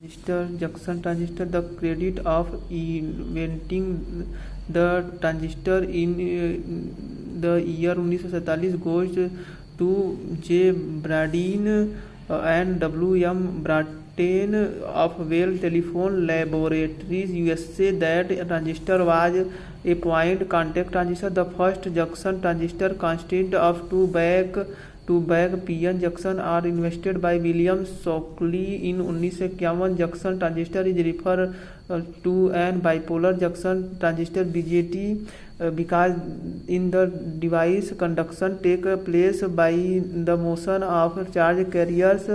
Junction transistor. The credit of inventing the transistor in the year 1947 goes to J. Bradeen and W. M. Brattain of Bell Telephone Laboratories, USA. That transistor was a point contact transistor. The first junction transistor consisted of two back p-n junction are invented by William Shockley in 1951. Junction transistor is referred to an bipolar junction transistor BJT because in the device conduction take place by the motion of charge carriers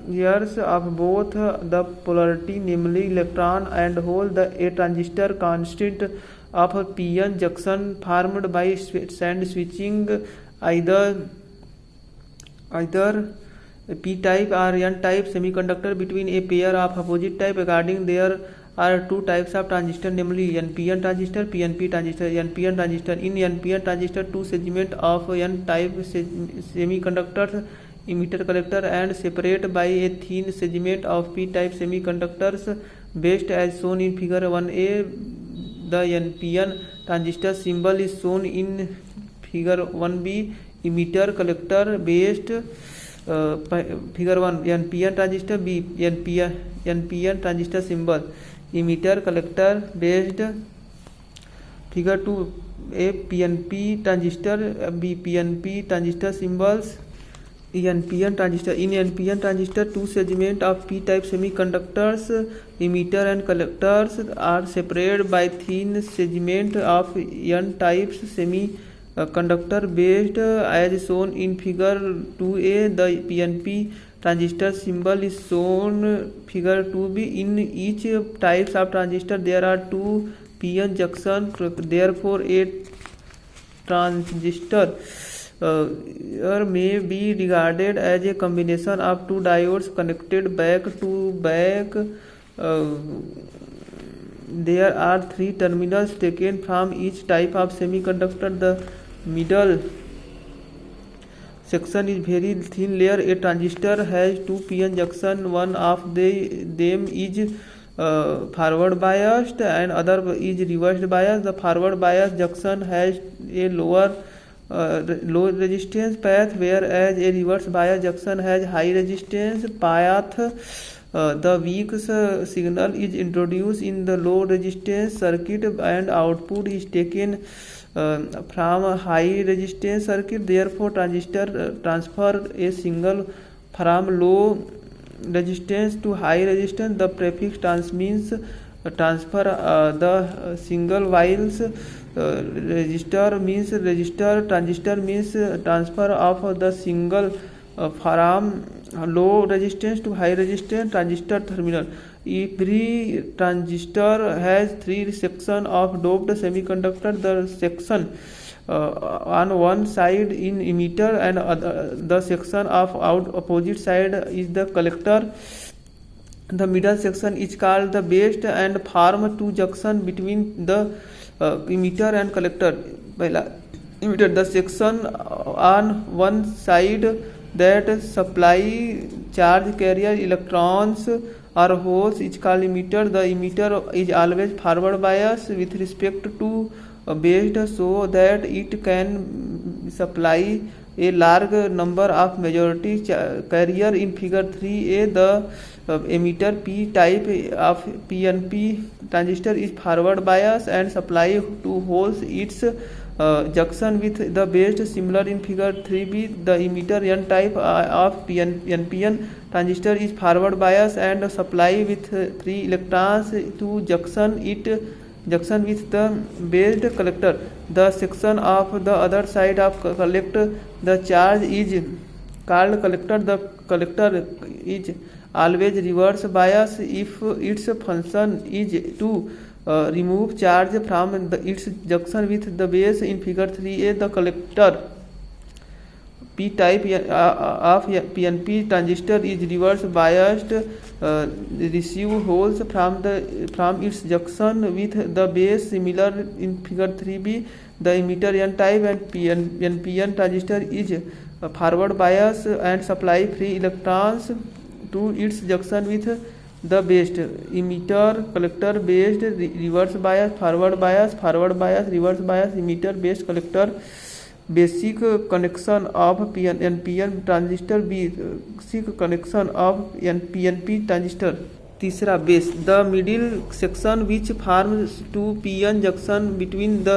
years of both the polarity, namely electron and hole. A transistor consists of a p-n junction formed by sand switching either p-type or n-type semiconductor between a pair of opposite type. According there are two types of transistor, namely NPN transistor, PNP transistor. NPN transistor. In NPN transistor, two segments of n-type semiconductors, emitter collector, and separate by a thin segment of p-type semiconductors based as shown in figure 1a. The NPN transistor symbol is shown in figure 1b. Emitter collector based figure 1 NPN transistor. B NPN transistor symbol. Emitter collector based figure 2 a PNP transistor. B PNP transistor symbols. NPN transistor. In NPN transistor, two segments of p-type semiconductors, emitter and collectors, are separated by thin segment of n-type semiconductor based as shown in figure 2a. The PNP transistor symbol is shown figure 2b. In each types of transistor there are two p-n junctions. Therefore a transistor may be regarded as a combination of two diodes connected back to back. There are three terminals taken from each type of semiconductor. The middle section is very thin layer. A transistor has two p-n junctions. One of them is forward biased and other is reverse biased. The forward biased junction has a low resistance path, whereas a reverse bias junction has high resistance path. The weak signal is introduced in the low resistance circuit and output is taken from a high resistance circuit. Therefore transistor transfer a signal from low resistance to high resistance. The prefix trans means transfer the signal, whilst resistor means resistor. Transistor means transfer of the signal from low resistance to high resistance. Transistor terminal. Every transistor has three sections of doped semiconductor. The section on one side in emitter and the section of opposite side is the collector. The middle section is called the base and form two junction between the emitter and collector. Emitter, the section on one side that supply charge carrier electrons or holes is called emitter. The emitter is always forward bias with respect to base so that it can supply a large number of majority carrier. In figure 3a, the emitter p-type of PNP transistor is forward bias and supply to holes its junction with the base. Similar in figure 3b, the emitter n-type of NPN transistor is forward bias and supply with 3 electrons to junction with the based collector. The section of the other side of collect the charge is called collector. The collector is always reverse bias if its function is to remove charge from its junction with the base. In figure 3a, the collector p-type of PNP transistor is reverse biased, receive holes from its junction with the base. Similar in figure 3b, the emitter n-type and NPN transistor is forward bias and supply free electrons to its junction with the base. Emitter collector based reverse bias, forward bias, reverse bias, emitter based collector. Basic connection of NPN transistor, basic connection of PNP transistor. तीसरा base, the middle section which forms two PN junction between the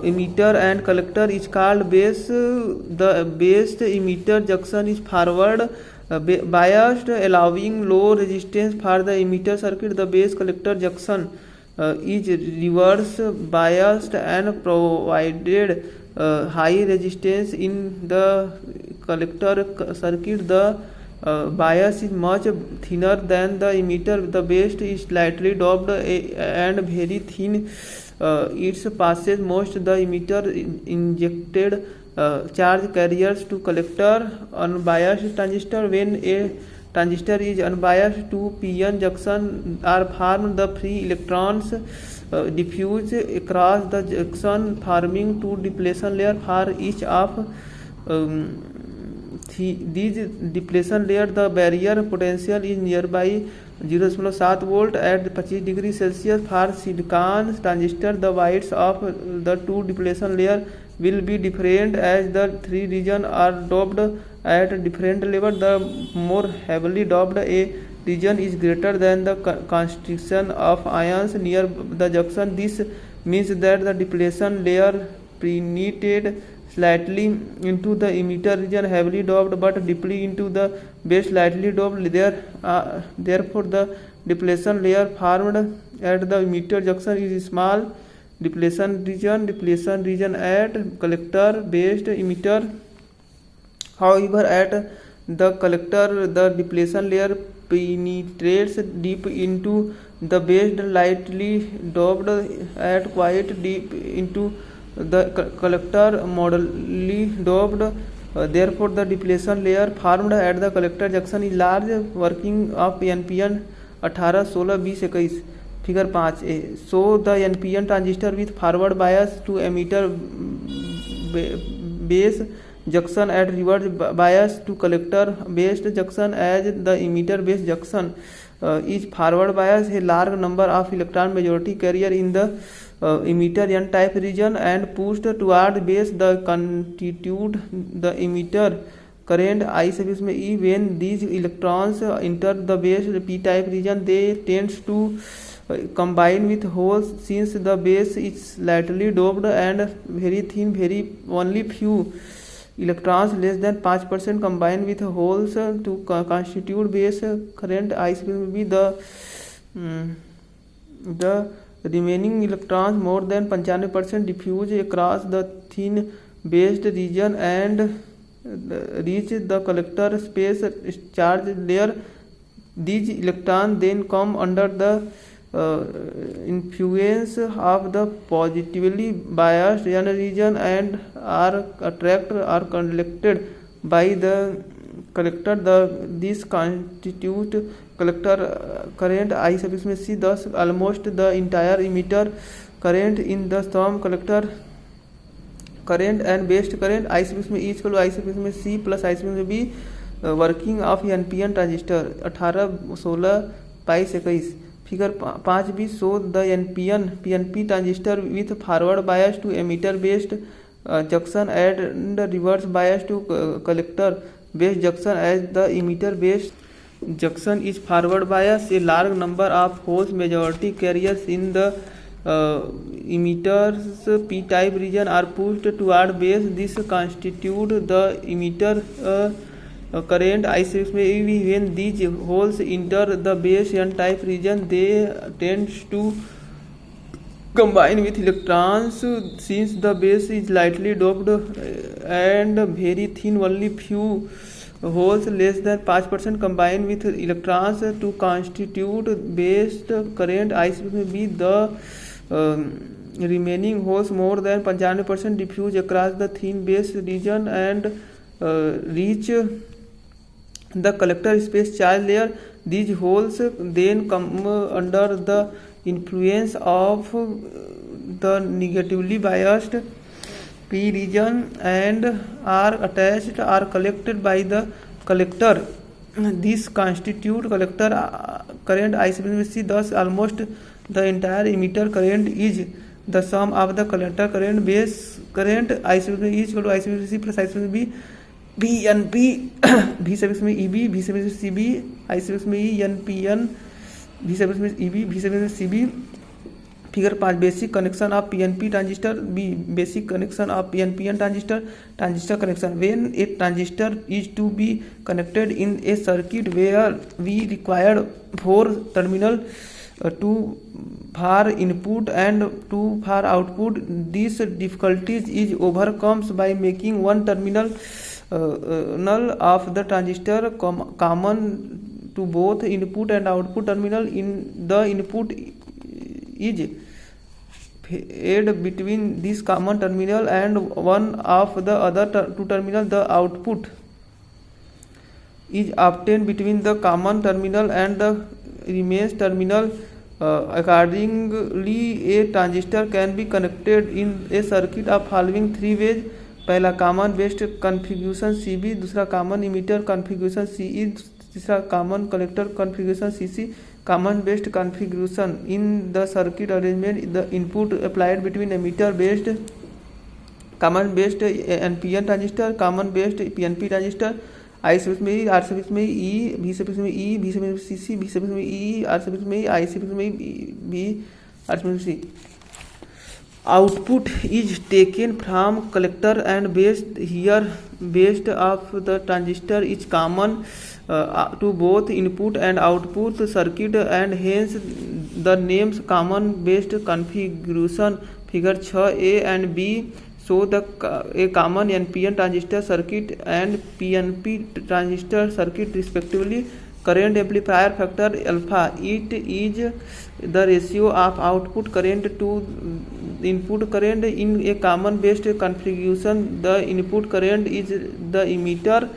emitter and collector is called base. The based emitter junction is forward biased, allowing low resistance for the emitter circuit. The base collector junction is reverse biased and provided high resistance in the collector circuit. The bias is much thinner than the emitter. The base is slightly doped and very thin. It passes most the emitter injected charge carriers to collector. Unbiased transistor, when a transistor is unbiased to PN junction are formed, the free electrons diffuse across the junction, forming two depletion layer for each of these depletion layer. The barrier potential is nearby 0.7 volt at 25 degrees Celsius. For silicon transistor, the widths of the two depletion layer will be different as the three regions are doped at different level. The more heavily doped a region is greater than the concentration of ions near the junction. This means that the depletion layer penetrated slightly into the emitter region heavily doped but deeply into the base slightly doped. Therefore the depletion layer formed at the emitter junction is small depletion region at collector based emitter. However, at the collector the depletion layer penetrates deep into the base, lightly doped at quite deep into the collector moderately doped. Therefore the depletion layer formed at the collector junction is large. Working of NPN 18, 16, 20, 21. Figure 5a. So the NPN transistor with forward bias to emitter base junction at reverse bias to collector based junction as the emitter base junction is forward bias. A large number of electron majority carrier in the emitter n-type region and pushed toward base. The constitute the emitter current I suffix में E. When these electrons enter the base p-type region, they tends to combine with holes. Since the base is slightly doped and very thin, only few electrons less than 5% combine with holes to constitute base current I suffix will be the remaining electrons more than 95% diffuse across the thin based region and reach the collector space charge layer. These electrons then come under the influence of the positively biased n region and are attracted or collected by the collector. This constitute collector current I suffix में C. Thus almost the entire emitter current in the sum collector current and based current I suffix में E equal to I suffix में C plus I suffix में B. Working of NPN transistor 18, 16, 22, 21. Figure 5b. So the PNP transistor with forward bias to emitter based junction and reverse bias to collector based junction as the emitter based junction is forward bias. A large number of holes majority carriers in the emitter's p-type region are pushed toward base. This constitute the emitter current I suffix में EV. When these holes enter the base n-type region, they tend to combine with electrons. Since the base is lightly doped and very thin, only few holes less than 5% combine with electrons to constitute base current I suffix में B. The remaining holes more than 95% diffuse across the thin base region and reach the collector space charge layer. These holes then come under the influence of the negatively biased P region and are attached or collected by the collector. This constitute collector current ICPC. Thus, almost the entire emitter current is the sum of the collector current base current ICPC is equal to ICPC plus ICPC BNP V sub में EB V sub CB ICPC में ENPN V sub में EB V sub CB. Figure 5 basic connection of PNP transistor. B basic connection of NPN transistor. Transistor connection. When a transistor is to be connected in a circuit where we required 4 terminal, 2 for input and 2 for output, this difficulties is overcomes by making one terminal null of the transistor common to both input and output terminal. In the input is fed between this common terminal and one of the other two terminal. The output is obtained between the common terminal and the remains terminal. Accordingly, a transistor can be connected in a circuit of following 3 ways. पहला common based configuration CB, दूसरा common emitter configuration CE, तीसरा common collector configuration CC. Common based configuration in the circuit arrangement, the input applied between emitter based common based NPN transistor, common based PNP transistor. I service में R service में E, V service में E, V service में CC, V service में E, R service में I service में B, R service में C. Output is taken from collector and base. Here base of the transistor is common to both input and output circuit and hence the names common based configuration. Figure 6a and b show a common NPN transistor circuit and PNP transistor circuit respectively. Current amplifier factor alpha, it is the ratio of output current to input current. In a common based configuration, the input current is the emitter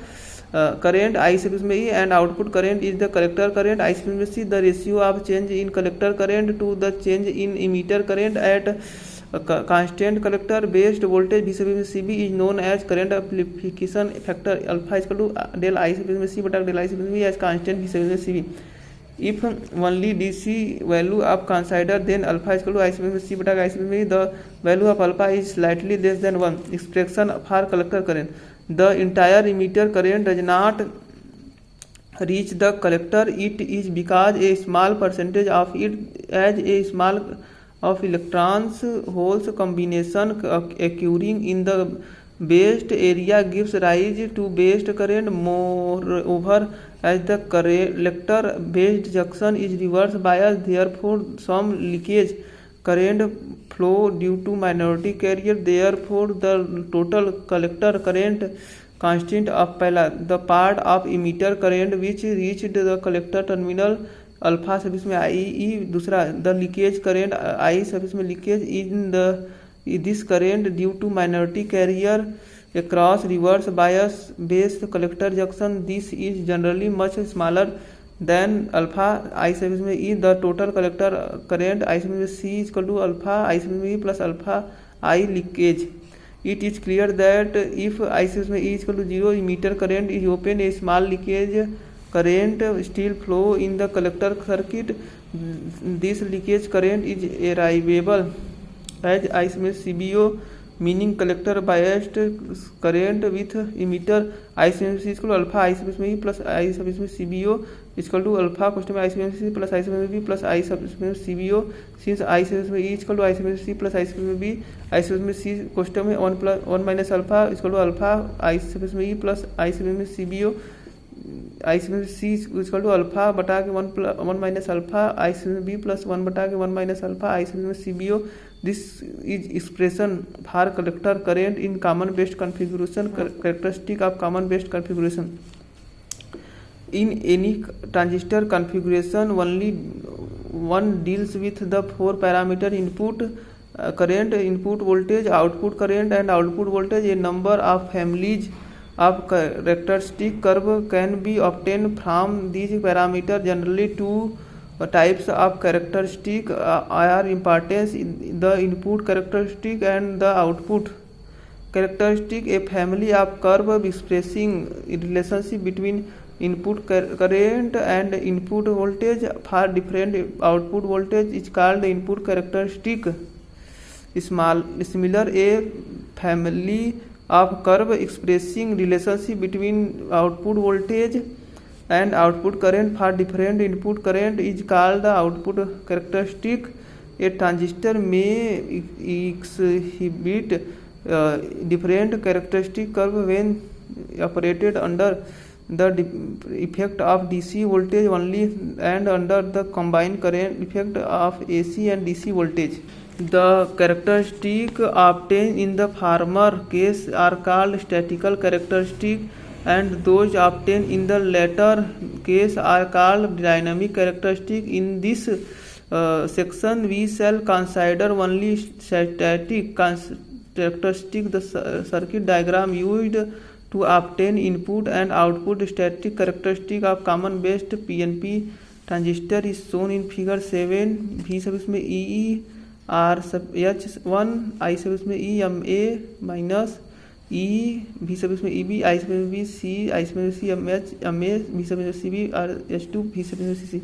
current I service में E and output current is the collector current I service में C. The ratio of change in collector current to the change in emitter current at constant collector based voltage V service में CB is known as current amplification factor alpha is equal to del I service में C बटा del I service में E as constant V service में CB. If only DC value of consider, then alpha is equal to I service में C बटा I service में E. The value of alpha is slightly less than 1. Expression for collector current. The entire emitter current does not reach the collector. It is because a small percentage of it, as a small of electrons holes combination occurring in the based area gives rise to based current. Moreover, as the collector based junction is reverse biased, therefore some leakage current flow due to minority carrier. Therefore, the total collector current constant of पहला the part of emitter current which reached the collector terminal alpha service में IE. दूसरा the leakage current I service में leakage in the this current due to minority carrier across reverse bias based collector junction. This is generally much smaller then alpha I service में E. The total collector current I service में C is equal to alpha I service में E plus alpha I leakage. It is clear that if I service में E is equal to 0, emitter current is open, a small leakage current still flow in the collector circuit. This leakage current is arrivable as I service में CBO, meaning collector biased current with emitter I service is equal to alpha I service में E plus I service में CBO is equal to alpha question में I service में C plus I service में B plus I service में CBO. Since I service में E is equal to I service में C plus I service में B, I service में C question में 1 minus alpha is equal to alpha I service में E plus I service में CBO. I service में C is equal to alpha बटा के 1 minus alpha I service में B plus 1 बटा के 1 minus alpha I सर्विस में CBO. This is expression for collector current in common based configuration. Characteristic of common based configuration. In any transistor configuration, only one deals with the 4 parameter input current, input voltage, output current and output voltage. A number of families of characteristic curve can be obtained from these parameters. Generally, 2 types of characteristic are importance: the input characteristic and the output characteristic. A family of curve expressing relationship between input current and input voltage for different output voltage is called the input characteristic. Similar, a family of curve expressing relationship between output voltage and output current for different input current is called the output characteristic. A transistor may exhibit different characteristic curve when operated under the effect of DC voltage only and under the combined current effect of AC and DC voltage. The characteristics obtained in the former case are called statistical characteristics, and those obtained in the latter case are called dynamic characteristics. In this section, we shall consider only static characteristics. The circuit diagram used to obtain input and output static characteristic of common based PNP transistor is shown in figure 7. V सब इसमें EE R सब H1 I सब इसमें EMA minus E V सब इसमें EB I सब इसमें B C I सब इसमें CMH MA V सब इसमें CB R H2 V सब इसमें CC.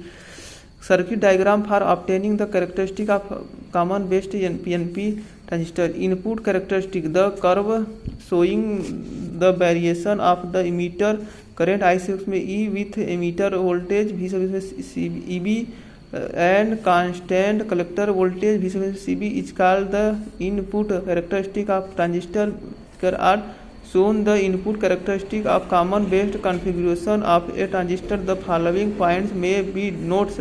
Circuit diagram for obtaining the characteristic of common based PNP transistor. Input characteristic: the curve showing the variation of the emitter current I सब इसमें E with emitter voltage V सब इसमें EB and constant collector voltage V सब इसमें CB is called the input characteristic of transistor. Are shown the input characteristic of common based configuration of a transistor. The following points may be notes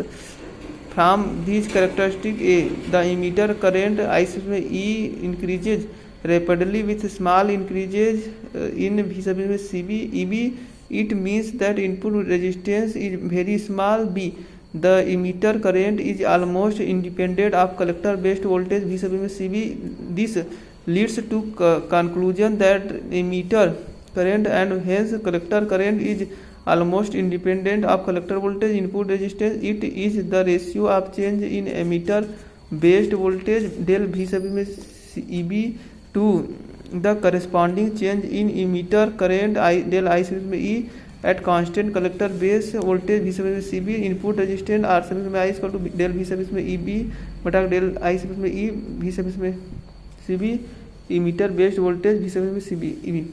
from these characteristics. A. The emitter current I E increases rapidly with small increases in V CB EB. It means that input resistance is very small. B. The emitter current is almost independent of collector based voltage V CB. This leads to conclusion that emitter current and hence collector current is almost independent of collector voltage. Input resistance: it is the ratio of change in emitter based voltage del V EB to the corresponding change in emitter current del I E at constant collector base voltage V CB. Input resistance R I is equal to del V EB बटा del I E V CB emitter based voltage V CB EB.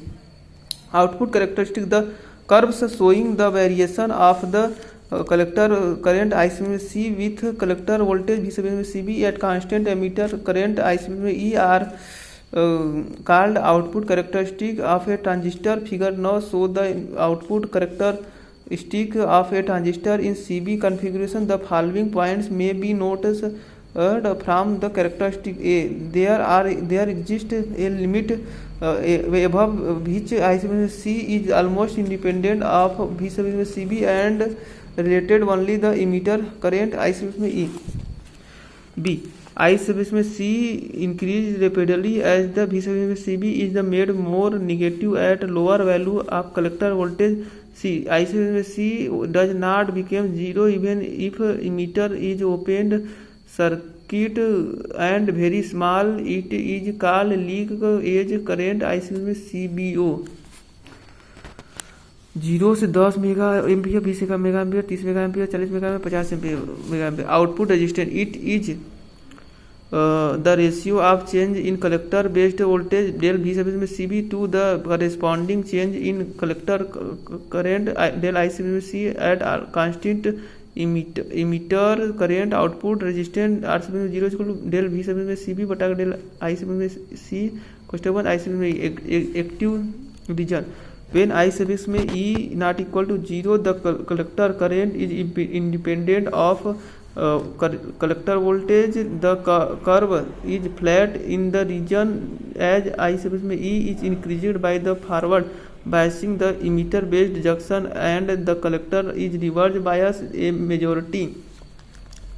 Output characteristic: the curves showing the variation of the collector current I C with collector voltage V CB at constant emitter current I E are called output characteristic of a transistor. Figure 9 show the output characteristic of a transistor in CB configuration. The following points may be noticed from the characteristic. A. There exists a limit above which I C is almost independent of V CB and related only the emitter current I E. B. I C increase rapidly as the V CB is made more negative at lower value of collector voltage. C. I C does not become zero even if emitter is opened circuit and very small. It is called leak edge current I CBO. 0 से 10 mega ampere, 20 mega ampere, 30 mega ampere, 40 mega ampere, 50 mega ampere. Output resistance: it is the ratio of change in collector based voltage del V CB to the corresponding change in collector current del I C at constant emitter current. Output resistance R 0 is equal to del V CB बटा del I C. Question 1. I active region: when I E not equal to 0, the collector current is independent of collector voltage. The curve is flat in the region as I E is increased by the forward biasing the emitter based junction and the collector is reverse bias. A majority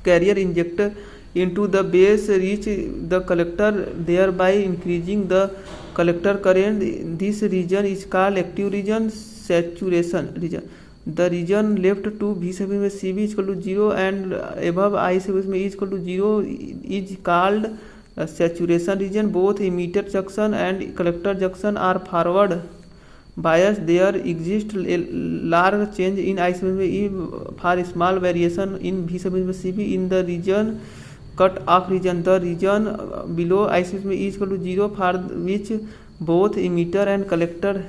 carrier injector into the base reach the collector, thereby increasing the collector current. This region is called active region. Saturation region: the region left to V CB is equal to 0 and above I is equal to 0 is called saturation region. Both emitter junction and collector junction are forward bias, there exists a large change in I sub E for small variation in V sub CB in the region cut off region. The region below I sub E is equal to 0 for which both emitter and collector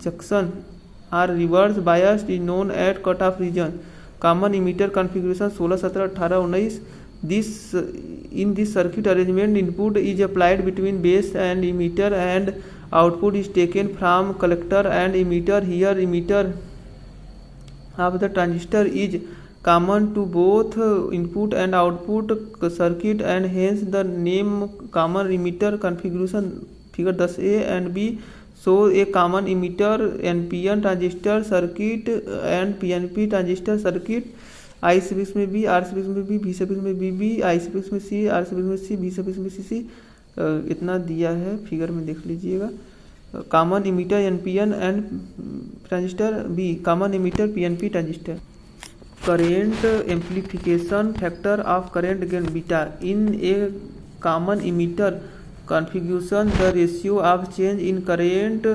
junction are reverse biased is known as cut off region. Common emitter configuration 16, 17, 18, 19. This in this circuit arrangement, input is applied between base and emitter and output is taken from collector and emitter. Here emitter of the transistor is common to both input and output circuit and hence the name common emitter configuration. Figure 10A and B show a common emitter NPN transistor circuit and PNP transistor circuit. I sub में B, R sub में B, V sub में BB, I sub में C, R sub में C, V sub में CC. इतना दिया है, figure में देख लीजिएगा. Common emitter NPN and transistor B, common emitter PNP transistor. Current amplification factor of current gain beta. In a common emitter configuration, the ratio of change in current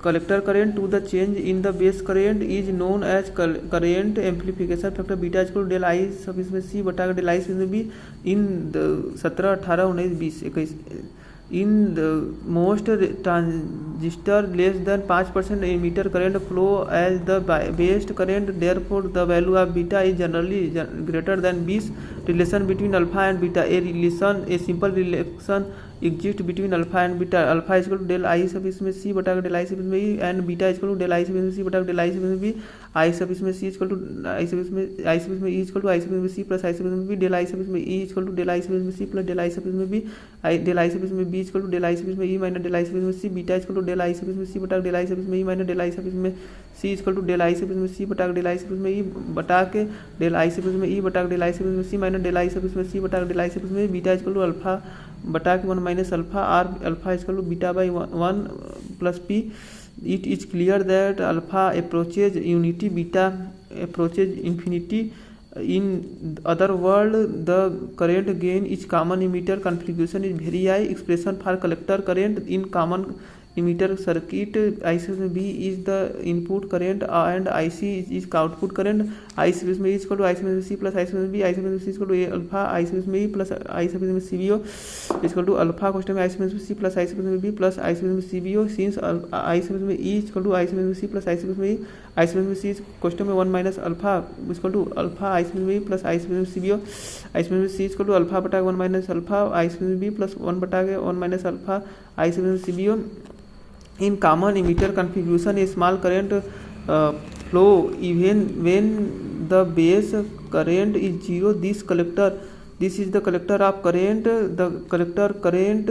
collector current to the change in the base current is known as current amplification factor. Beta is equal to del I sub इसमें C बटा del I इसमें B in 17, 18, 19, 20, 21. In the most transistor less than 5% emitter current flow as the base current, therefore the value of beta is generally greater than 20. Relation between alpha and beta. A simple relation exists between alpha and beta. Alpha is equal to del I sub इसमें C बटा del I sub इसमें E and beta is equal to del I sub इसमें C बटा del I sub इसमें B. I sub इसमें C is equal to I sub इसमें E is equal to I sub इसमें C plus I sub इसमें B. Del I sub इसमें E is equal to del I sub इसमें C plus del I sub इसमें B. Del I sub इसमें B is equal to del I sub इसमें E minus del I sub इसमें C. Beta is equal to del I sub इसमें C बटा del I sub इसमें E minus del I sub इसमें C is equal to del I sub इसमें C बटा del I sub इसमें E बटा के del I sub इसमें E बटा del I sub इसमें C minus del I sub इसमें C बटा del I sub इसमें beta is equal to alpha बटा के 1 minus alpha r alpha is equal to beta by 1 plus p. It is clear that alpha approaches unity, beta approaches infinity. In other words, the current gain is common emitter configuration is very high. Expression for collector current in common emitter circuit, I sub B is the input current and IC is output current. I sub is equal to I sub C plus I sub B. I sub C is equal to A alpha I sub E plus I sub CBO is equal to alpha question I sub C plus I sub B plus I sub CBO. Since I sub E is equal to I sub C plus I sub E, I sub C is question में 1 minus alpha is equal to alpha I sub B plus I sub CBO. I sub C is equal to alpha बटा 1 minus alpha I sub B plus 1 बटा के 1 minus alpha I sub CBO. In common emitter configuration, a small current flow even when the base current is 0. This is the collector of current. The collector current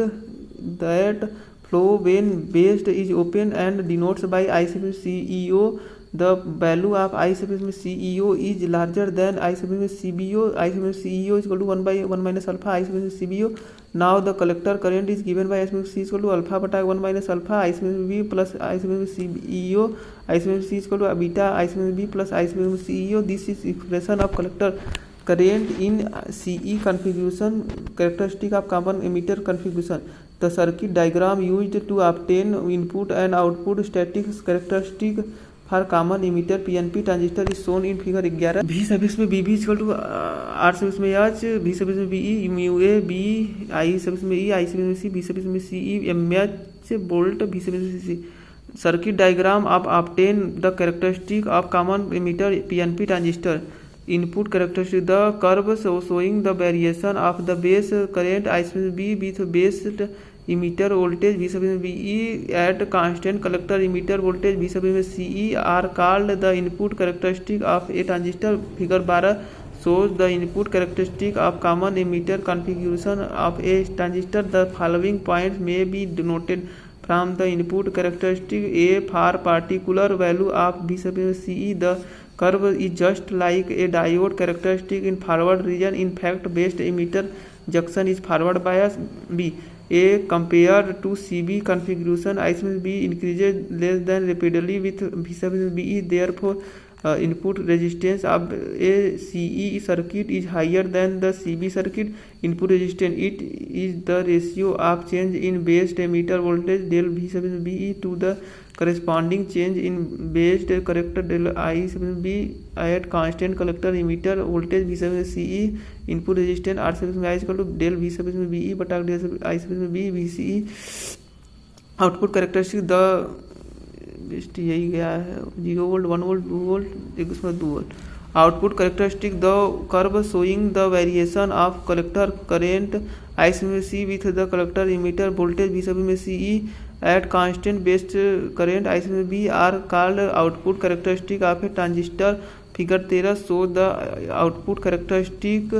that flow when base is open and denotes by I sub CEO. The value of I sub CEO is larger than I sub CBO. I sub CEO is equal to 1 by 1 minus alpha I sub CBO. Now the collector current is given by I sub C is equal to alpha बटा 1 minus alpha I sub B plus I sub CEO. I sub C is equal to beta I sub B plus I sub CEO. This is expression of collector current in CE configuration. Characteristic of common emitter configuration. The circuit diagram used to obtain input and output statistics characteristic for common emitter PNP transistor is shown in figure 11. V sub में BB is equal to R sub में H, V sub में BE, mu A, B, I sub में E, I sub में C, B sub में CE, MH volt, V sub में CC. Circuit diagram of obtain the characteristic of common emitter PNP transistor. Input characteristic, the curve showing the variation of the base current I sub B with base emitter voltage V sub BE at constant collector emitter voltage V sub CE are called the input characteristic of a transistor. Figure 12 shows the input characteristic of common emitter configuration of a transistor. The following points may be denoted from the input characteristic. A for particular value of V sub CE, the curve is just like a diode characteristic in forward region. In fact, base emitter junction is forward bias. B. A compared to CB configuration, I sub B increases less than rapidly with V sub BE. Therefore, input resistance of a CE circuit is higher than the CB circuit input resistance. It is the ratio of change in based emitter voltage del V sub BE to the corresponding change in based collector del I sub B at constant collector emitter voltage V sub CE input resistance R sub I is equal to del V sub BE बटा del sub I sub B VCE. Output characteristic the best यही गया है 0 volt 1 volt 2 volt एक उसमें 2 volt. Output characteristic the curve showing the variation of collector current I sub C with the collector emitter voltage V sub CE at constant based current I sub B are called output characteristic of a transistor. Figure 13 show the output characteristic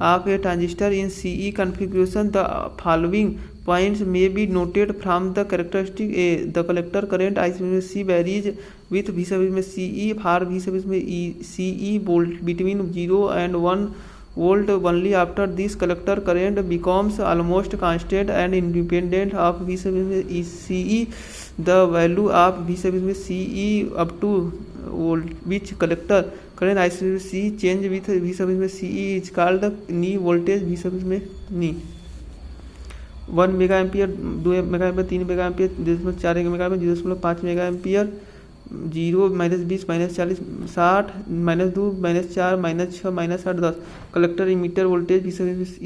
of a transistor in CE configuration. The following points may be noted from the characteristic. A. The collector current I sub C varies with V sub CE for V sub CE volt between 0 and 1 volt. Only after this collector current becomes almost constant and independent of V sub CE. The value of V sub CE up to volt which collector current I sub C change with V sub CE is called knee voltage V sub knee. 1 mega ampere 2 mega ampere 3 mega ampere 0.4 mega ampere 0.5 mega ampere 0 -20 -40 60 -2 -4 -6 -8 10. Collector emitter voltage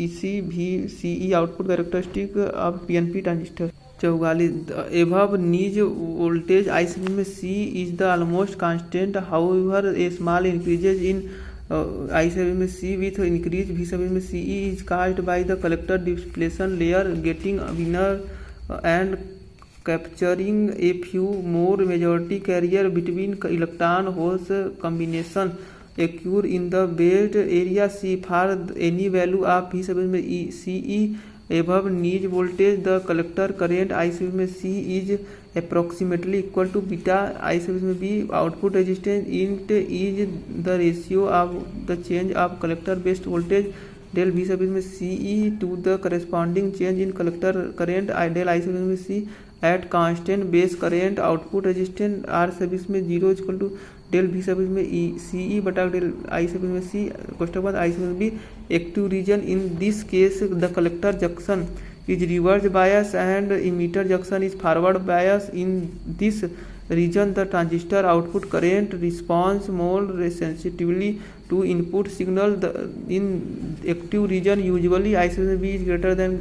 EC VCE output characteristic of PNP transistor. 44 above knees voltage I sub C is the almost constant. However, a small increases in I sub C with increase V sub CE is caused by the collector depletion layer getting thinner and capturing a few more majority carrier between electron holes combination occur in the based area C. For any value of V sub CE above niche voltage, the collector current I sub C is approximately equal to beta I sub B. Output resistance int is the ratio of the change of collector based voltage del V sub CE to the corresponding change in collector current del I sub C at constant base current. Output resistance R sub 0 is equal to del V sub CE बटा del I sub C question बाद I sub B. Active region in this case the collector junction is reverse bias and emitter junction is forward bias. In this region the transistor output current responds more sensitively to input signal. In active region usually I sub B is greater than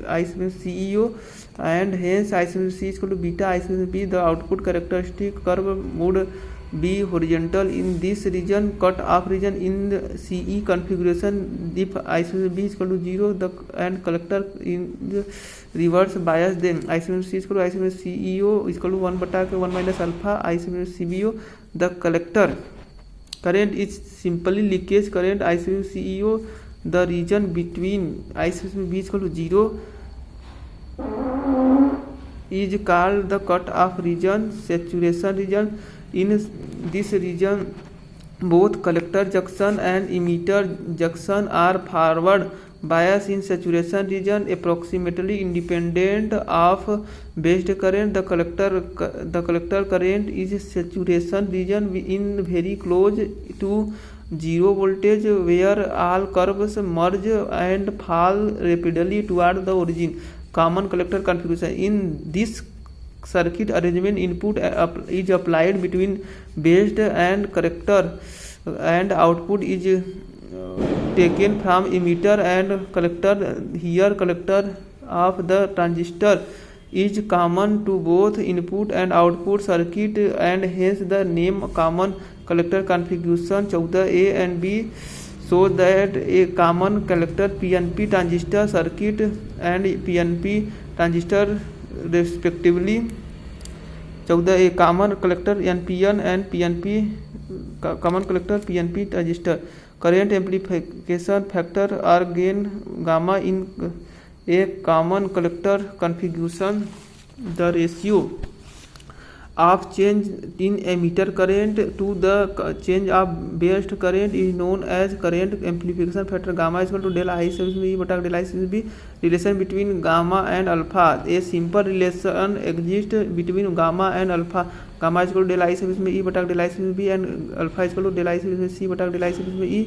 I sub CEO and hence I sub C is equal to beta I sub B. The output characteristic curve would be horizontal in this region. Cut off region in the CE configuration if I sub B is equal to 0 and collector in the reverse bias, then I sub C is equal to I sub CEO is equal to 1 बटा के 1 minus alpha I sub CBO. The collector current is simply leakage current I sub CEO. The region between I sub B is equal to 0 is called the cut off region, saturation region. In this region both collector junction and emitter junction are forward bias. In saturation region approximately independent of based current. The collector current is saturation region in very close to 0 voltage where all curves merge and fall rapidly toward the origin. Common collector configuration. In this circuit arrangement input is applied between based and collector and output is taken from emitter and collector. Here collector of the transistor is common to both input and output circuit and hence the name common collector configuration. 14 A and B so that a common collector PNP transistor circuit and PNP transistor respectively. 14 A common collector NPN and PNP common collector PNP transistor. Current amplification factor or gain gamma in a common collector configuration. The ratio of change in emitter current to the change of based current is known as current amplification factor. Gamma is equal to del I sub B बटा del I sub B. Relation between gamma and alpha. A simple relation exists between gamma and alpha. Gamma equal to del I सब इसमें E बटा del I सब इसमें B and alpha equal to del I सब इसमें सी बटा del I सब इसमें ई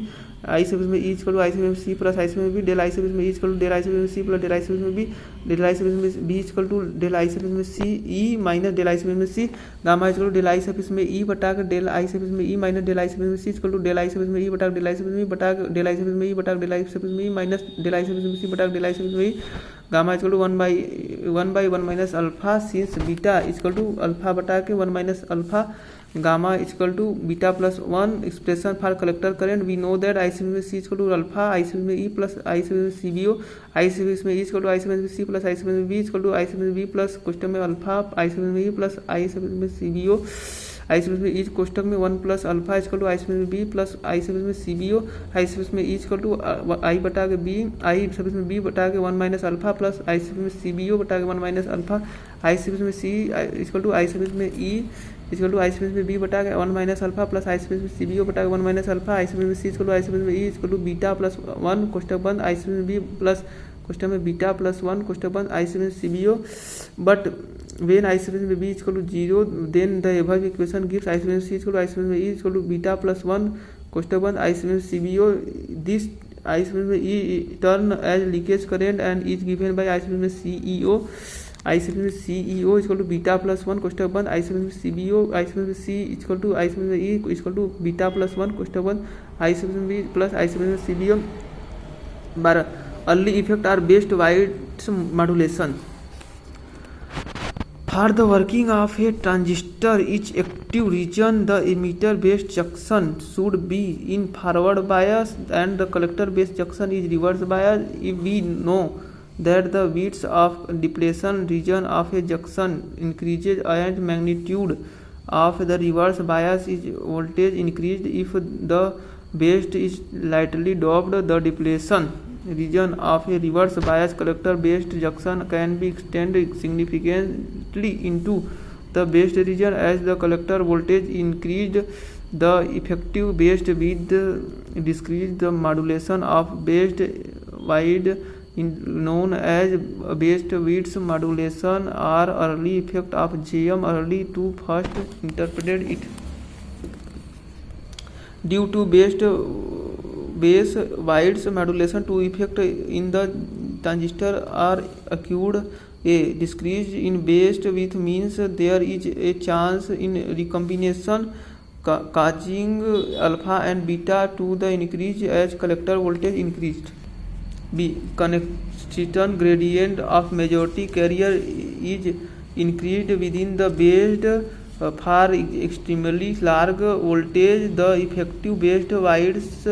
आई सब इसमें ई इक्वल टू आई सब इसमें सी प्लस आई सब इसमें बी डेल आई सब इसमें E equal to del I सब इसमें सी प्लस डेल आई सब इसमें बी डेल आई सब इसमें B equal to del I सब इसमें C E minus del I सब इसमें C gamma equal to del I सब इसमें ई बटा डेल आई सब इसमें ई माइनस डेल आई सब इसमें सी इक्वल टू डेल आई सब इसमें ई बटा डेल आई सब इसमें बटा डेल आई सब इसमें ई बटा डेल आई सब इसमें ई माइनस डेल आई सब इसमें सी बटा डेल आई सब इसमें E gamma equal to 1/1 minus alpha since beta equal to alpha बटा के 1 minus alpha gamma equal to beta plus 1 expression for collector current we know that I sub में C equal to alpha I sub में E plus आई sub में C B ओ आई सब इसमें E equal to I sub में C plus आई sub में B equal to I sub में B plus question में alpha I sub में ई प्लस आई sub में सी बी ओ आई सब में ईच कोष्टक में 1 plus alpha equal to I sub में B plus आई sub में सी बी ओ आई sub में ईच इक्वल टू आई बटा के बी आई सब में बी बटा के 1 माइनस अल्फा प्लस आई सब में सी बी ओ बटा के 1 माइनस अल्फा आई सब में C equal to I sub में E equal to I sub में बी बटा के 1 माइनस अल्फा प्लस आई सब में सी बी ओ बटा के 1 माइनस अल्फा आई सब में C equal to I sub में E equal to beta plus 1 कोष्टक बंद आई सब में बी प्लस क्वेश्चन में बीटा प्लस 1 क्वेश्चन बंद आई सब में C B O but when I sub में b equal to 0 then the above equation gives I sub में c equal to I sub में e equal to beta plus 1 question 1 I sub में cbo this I sub में e turn as leakage current and is given by I sub में ceo I sub में ceo equal to beta plus 1 question 1 I sub में cbo I sub में c equal to I sub में e equal to beta plus 1 question 1 I sub में b plus I sub में cbo 12 early effect are best White's modulation. For the working of a transistor, each active region, the emitter-based junction should be in forward bias and the collector-based junction is reverse bias. If we know that the width of depletion region of a junction increases and magnitude of the reverse bias is voltage increased, if the base is lightly doped, the depletion region of a reverse bias collector based junction can be extended significantly into the based region. As the collector voltage increased, the effective based width decreased. The modulation of based wide known as based width modulation or early effect of JM early to first interpreted it due to base wides modulation to effect in the transistor are occurred. A decrease in base width means there is a chance in recombination causing alpha and beta to the increase as collector voltage increased. B. Connection gradient of majority carrier is increased within the based for extremely large voltage, the effective based wides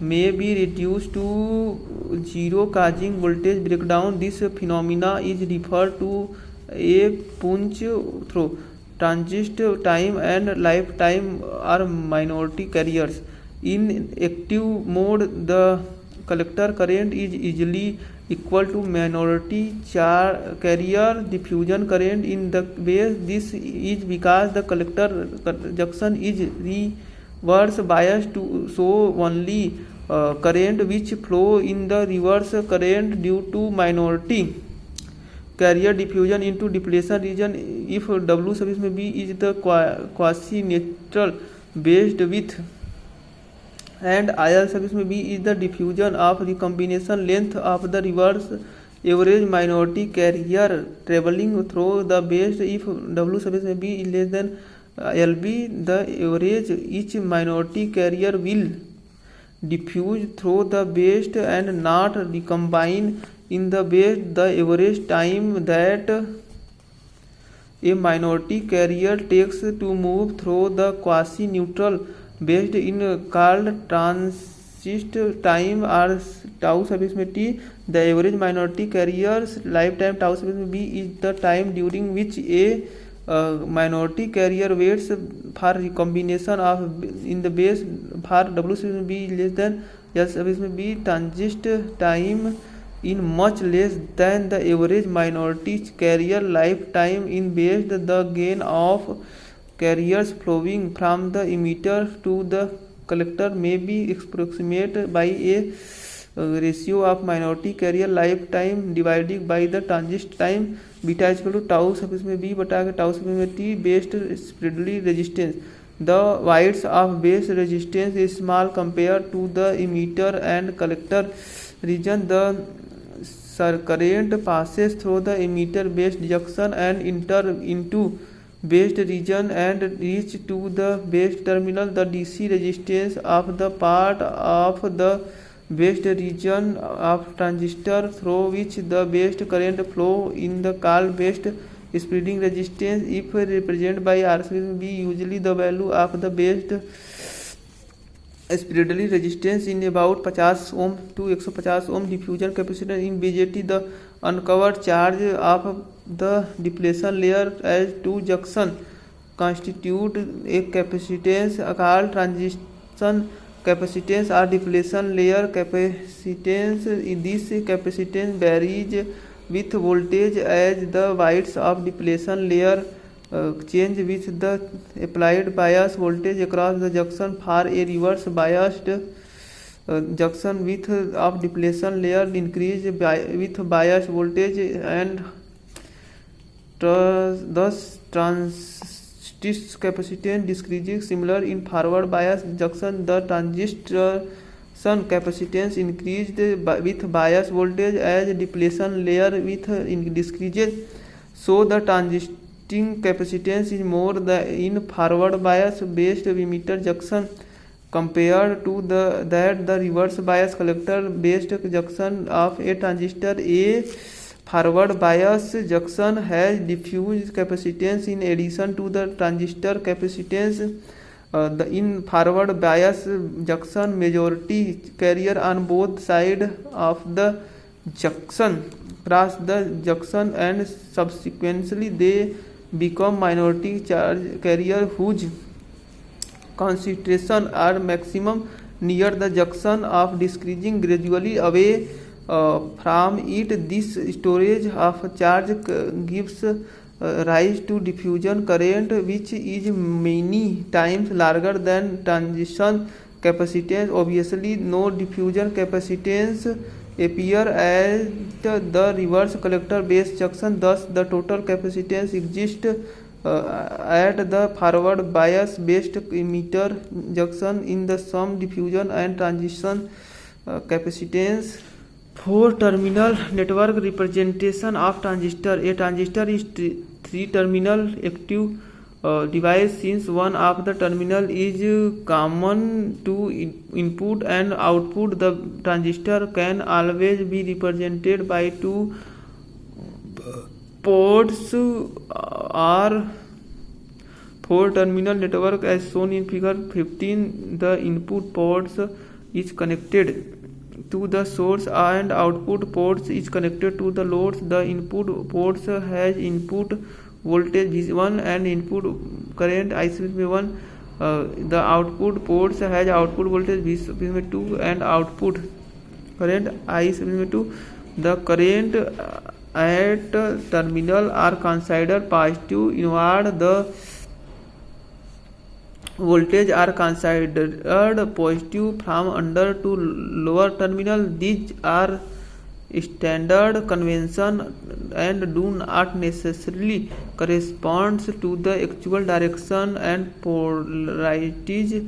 may be reduced to 0 causing voltage breakdown. This phenomena is referred to a punch through. Transistor time and lifetime are minority carriers. In active mode, the collector current is easily equal to minority carrier diffusion current in the base. This is because the collector junction is reverse biased to show only current which flow in the reverse current due to minority carrier diffusion into depletion region. If W sub में B is the quasi-neutral based with and IL sub में B is the diffusion of recombination length of the reverse average minority carrier traveling through the base. If W sub में B is less than LB, the average each minority carrier will diffuse through the base and not recombine in the base. The average time that a minority carrier takes to move through the quasi-neutral based in called transit time or tau sub में t. The average minority carrier's lifetime tau sub में b is the time during which a minority carrier waits for recombination of in the base. For W sub में b less than L sub में b transit time in much less than the average minority carrier lifetime in base. The gain of carriers flowing from the emitter to the collector may be approximated by a ratio of minority carrier lifetime divided by the transit time beta is equal to tau सब इसमें b बटा के tau सब में t based spreadly resistance. The width of base resistance is small compared to the emitter and collector region. The current passes through the emitter based junction and enter into based region and reach to the base terminal. The DC resistance of the part of the based region of transistor through which the based current flow in the called based spreading resistance. If represented by R sub B, usually the value of the based spreadly resistance in about 50 ohm to 150 ohm. Diffusion capacitance in BJT, the uncovered charge of the depletion layer as two junction constitute a capacitance called transition capacitance or depletion layer capacitance. This capacitance varies with voltage as the width of depletion layer change with the applied bias voltage across the junction. For a reverse biased junction width of depletion layer increase with bias voltage and thus transistor capacitance decreases. Similar in forward bias junction, the transistor capacitance increased with bias voltage as depletion layer with decreases. So the transisting capacitance is more in forward bias based emitter junction compared to that the reverse bias collector based junction of a transistor. A forward bias junction has diffuse capacitance in addition to the transistor capacitance. In forward bias junction, majority carrier on both sides of the junction cross the junction and subsequently they become minority charge carrier whose concentration are maximum near the junction of decreasing gradually away from it. This storage of charge gives rise to diffusion current, which is many times larger than transition capacitance. Obviously, no diffusion capacitance appear at the reverse collector base junction. Thus, the total capacitance exists at the forward bias based emitter junction in the sum diffusion and transition capacitance. Four terminal network representation of transistor. A transistor is three terminal active device. Since one of the terminal is common to input and output, the transistor can always be represented by two ports or four terminal network as shown in figure 15. The input ports is connected to the source and output ports is connected to the loads. The input ports has input voltage V1 and input current I1. The output ports has output voltage V2 and output current I2. The current at terminal are considered positive. Inward, the voltage are considered positive from under to lower terminal. These are standard convention and do not necessarily correspond to the actual direction and polarities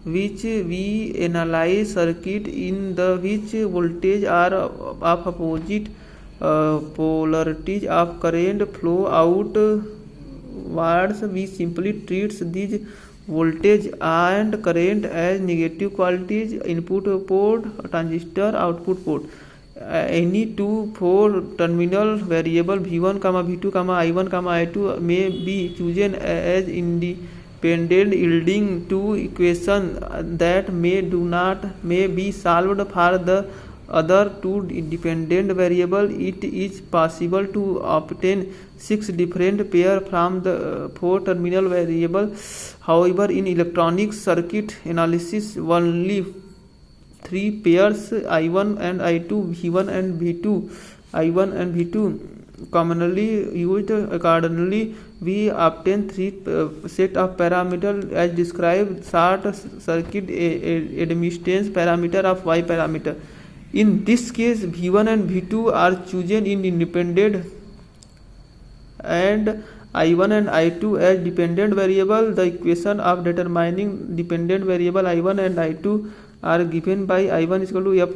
which we analyze circuit in the which voltage are of opposite polarities of current flow outwards. We simply treat these voltage and current as negative quantities. Input port transistor, output port. Any two four terminal variable V1, V2, I1, I2 may be chosen as independent, yielding to equation that may be solved for the other two independent variable. It is possible to obtain 6 different pair from the 4 terminal variable. However, in electronic circuit analysis, only 3 pairs I1 and I2, V1 and V2, I1 and V2 commonly used. Accordingly, we obtain 3 set of parameters as described. Short circuit admittance parameter of Y parameter. In this case, V1 and V2 are chosen in independent and I1 and I2 as dependent variable. The equation of determining dependent variable I1 and I2 are given by I1 is equal to f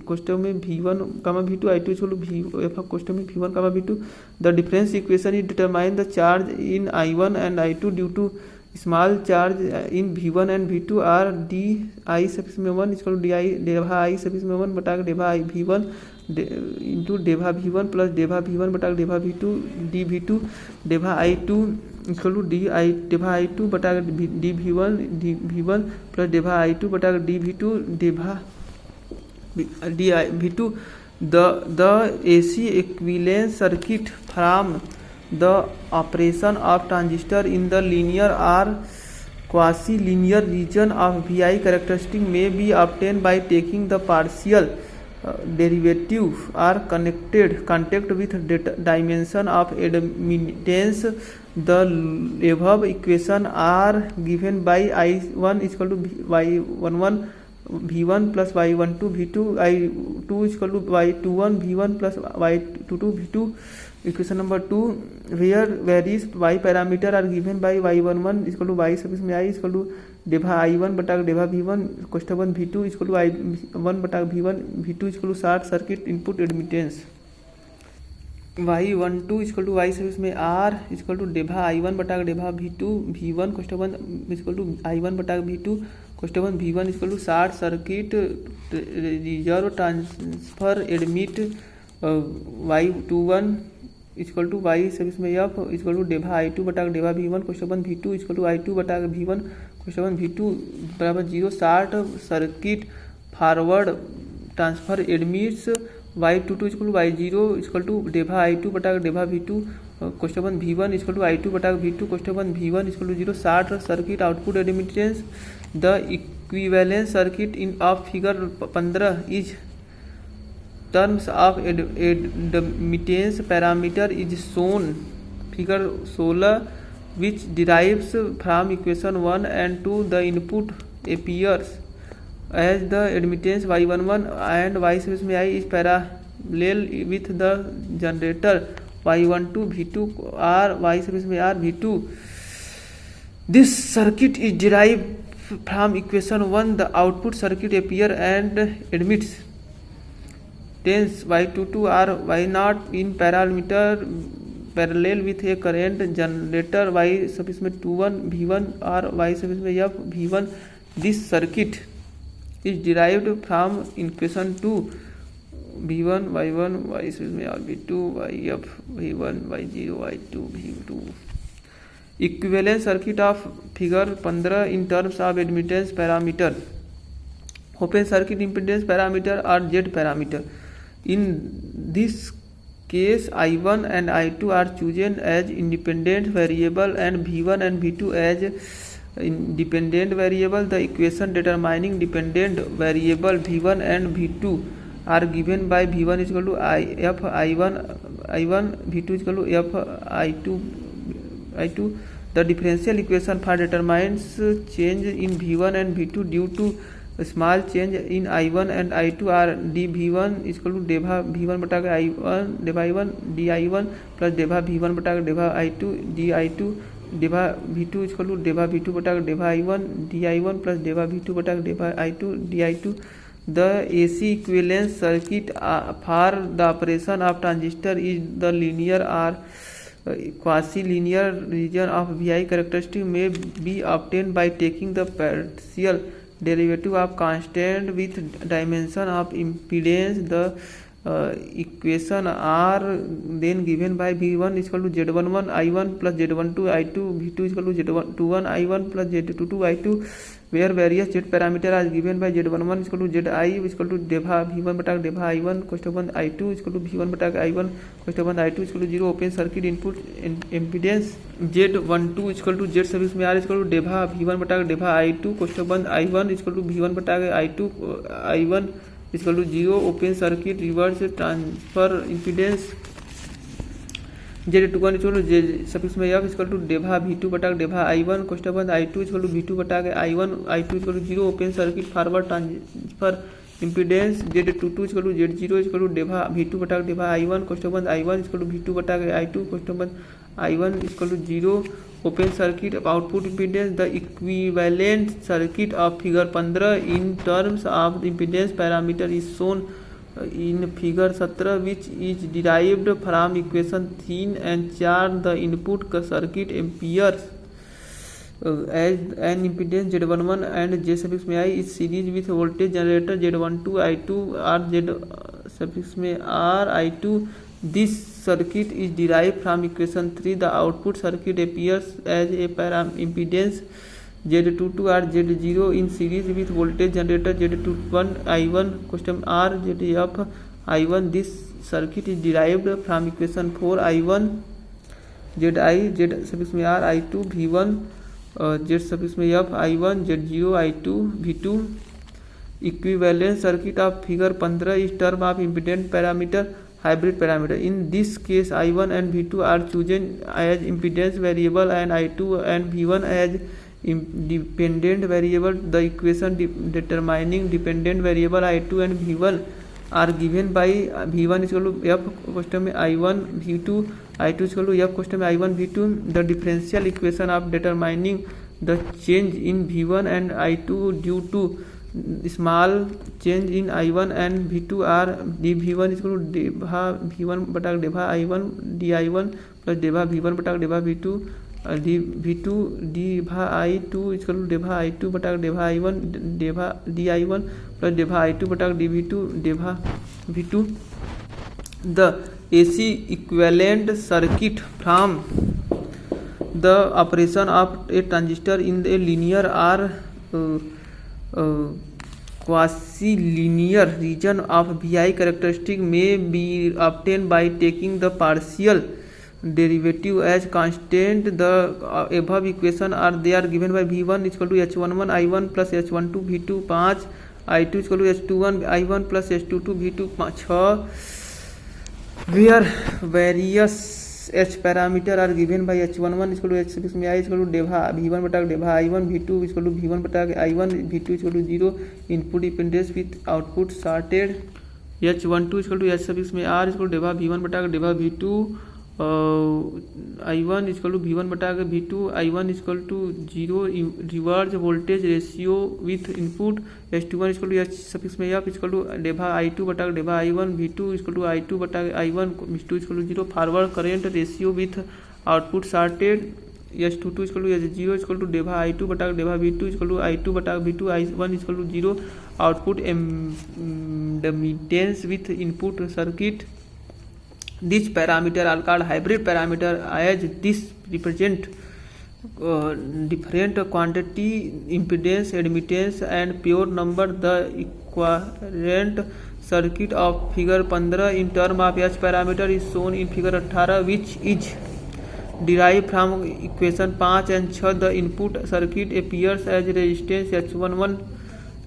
कोष्टक में V1, V2, I2 is equal to v f कोष्टक में V1, V2. The difference equation is determine the charge in I1 and I2 due to small charge in V1 and V2 are d I suffix में 1 is equal to d I Debha I suffix में 1 बटा डेभा V1 into डेभा V1 plus डेभा V1 बटा डेभा V2 D V2 डेभा I2 equal to D I डेभा I2 बटा D V1 plus डेभा I2 बटा डी V2 डेभा D V2. The AC equivalent circuit from the operation of transistor in the linear or quasi-linear region of VI characteristic may be obtained by taking the partial derivative or contact with dimension of admittance. The above equation are given by I1 is equal to Y11 V1 plus Y12 V2, I2 is equal to Y21 V1 plus Y22 V2. Equation number 2, where various y parameter are given by y11 is equal to y suffix में I is equal to Debha I1 बटा डेभा V1 कोष्टक 1 V2 is equal to I1 बटा V1 V2 is equal to short circuit input admittance. y12 is equal to y suffix में R is equal to Debha I1 बटा डेभा V2 V1 कोष्टक 1 is equal to I1 बटा V2 कोष्टक 1 V1 is equal to short circuit reverse transfer admittance y21 equal to Y suffix में F equal to डेभा I2 बटा डेभा V1 question V2 equal to I2 बटा V1 question V2 बराबर 0. Short circuit forward transfer admits y22 equal to y0 equal to डेभा I2 बटा डेभा V2 question V1 equal to I2 बटा V2 question V1 equal to 0. Short circuit output admittance. The equivalent circuit in of figure 15 is terms of admittance parameter is shown figure 16, which derives from equation 1 and 2. The input appears as the admittance y11 and y suffix में I is parallel with the generator y12 V2 or y suffix में R V2. This circuit is derived from equation 1. The output circuit appear and admits tens y22 or y0 in parallel with a current generator y suffix में 21 V1 or y suffix में f V1. This circuit is derived from equation 2 V1 y1 y suffix में r V2 yf V1 y0 y2 V2. Equivalent circuit of figure 15 in terms of admittance parameter. Open circuit impedance parameter or Z parameter. In this case, I1 and I2 are chosen as independent variable and V1 and V2 as independent variable. The equation determining dependent variable V1 and V2 are given by V1 is equal to f I1 V2 is equal to f I2. The differential equation for determines change in V1 and V2 due to small change in I1 and I2 are d V1 is equal to Debha V1 बटा I1 डेभा I1 d I1 plus डेभा V1 बटा डेभा I2 d I2 Debha V2 is equal to Debha V2 बटा डेभा I1 d I1 plus डेभा V2 बटा डेभा I2 d I2. The AC equivalent circuit for the operation of transistor is the linear or quasi-linear region of VI characteristic may be obtained by taking the partial derivative of constant with dimension of impedance. The equation are then given by V1 is equal to Z11 I1 plus Z12 I2 V2 is equal to Z21 I1 plus Z22 I2, where various Z parameter are given by Z11 is equal to Zi is equal to Debha V1 बटा डेभा I1 question I2 is equal to V1 बटा I1 question I2 is equal to 0. Open circuit input impedance Z12 is equal to Z service में R is equal to Debha V1 बटा डेभा I2 question I1 is equal to V1 बटा I2 I1 is equal to 0. Open circuit reverse transfer impedance Z21 is equal to Z suffix में F is equal to Debha V2 बटा डेभा I1 question I2 is equal to V2 बटा I1 I2 is equal to 0. Open circuit forward transfer impedance Z22 equal to Z0 equal to डेभा V2 बटा डेभा I1 question बंद I1 equal to V2 बटा I2 question बंद I1 equal to 0 open circuit output impedance the equivalent circuit of figure 15 in terms of impedance parameter is shown in figure 17 which is derived from equation 3 and 4 the input circuit appears as an impedance Z11 and J suffix में I is series with voltage generator Z12 I2 or Z suffix में R I2. This circuit is derived from equation 3. The output circuit appears as a impedance Z22 or Z0 in series with voltage generator Z21 I1 question R ZF I1. This circuit is derived from equation 4 I1 ZI Z suffix में R I2 V1 Z suffix में F I1 Z0 I2 V2. Equivalent circuit of figure 15 is term of impedance parameter hybrid parameter. In this case I1 and V2 are chosen as impedance variable and I2 and V1 as dependent variable. The equation determining dependent variable I2 and V1 are given by V1 is equal to F question में I1 V2 I2 is equal to F question में I1 V2. The differential equation of determining the change in V1 and I2 due to small change in I1 and V2 are dV1 is equal to Debha V1 बटा डेभा I1 dI1 plus डेभा V1 बटा डेभा V2 V2 डेभा I2 is equal to Debha I2 बटा डेभा I1 डेभा dI1 plus डेभा I2 बटा dV2 Debha V2. The AC equivalent circuit from the operation of a transistor in a linear or quasi-linear region of VI characteristic may be obtained by taking the partial derivative as constant. The above equation are they are given by V1 is equal to H11 I1 plus H12 V2 5 I2 is equal to H21 I1 plus H22 V2 6 where various H parameter are given by H11 is equal to H suffix में I is equal to Debha V1 बटा डेभा I1 V2 is equal to V1 बटा I1 V2 is equal to 0 input impedance with output sorted. H12 is equal to H suffix में R is equal to Debha V1 बटा डेभा V2 I1 is equal to V1 बटा V2 I1 is equal to 0 reverse voltage ratio with input. H21 is equal to H suffix में F is equal to Debha I2 बटा डेभा I1 V2 is equal to I2 बटा I1 V2 is equal to 0 forward current ratio with output sorted. H22 is equal to H0 is equal to Debha I2 बटा डेभा V2 is equal to I2 बटा V2 I1 is equal to 0 output impedance with input circuit. This parameter are called hybrid parameter as this represent different quantity impedance admittance and pure number. The equivalent circuit of figure 15 in term of H parameter is shown in figure 18 which is derived from equation 5 and 6. The input circuit appears as resistance H11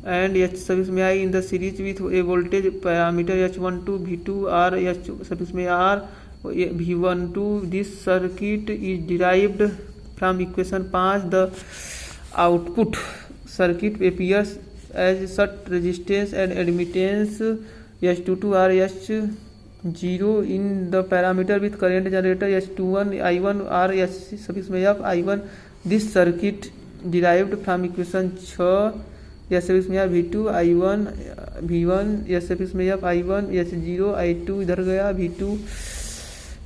and H suffix में I in the series with a voltage parameter H12 V2 or H suffix में R V12. This circuit is derived from equation 5. The output circuit appears as such resistance and admittance H22 or H0 in the parameter with current generator H21 I1 or H suffix में F I1. This circuit derived from equation 6 S suffix में V2 I1 V1 S suffix में I1 S0 I2 इधर गया V2.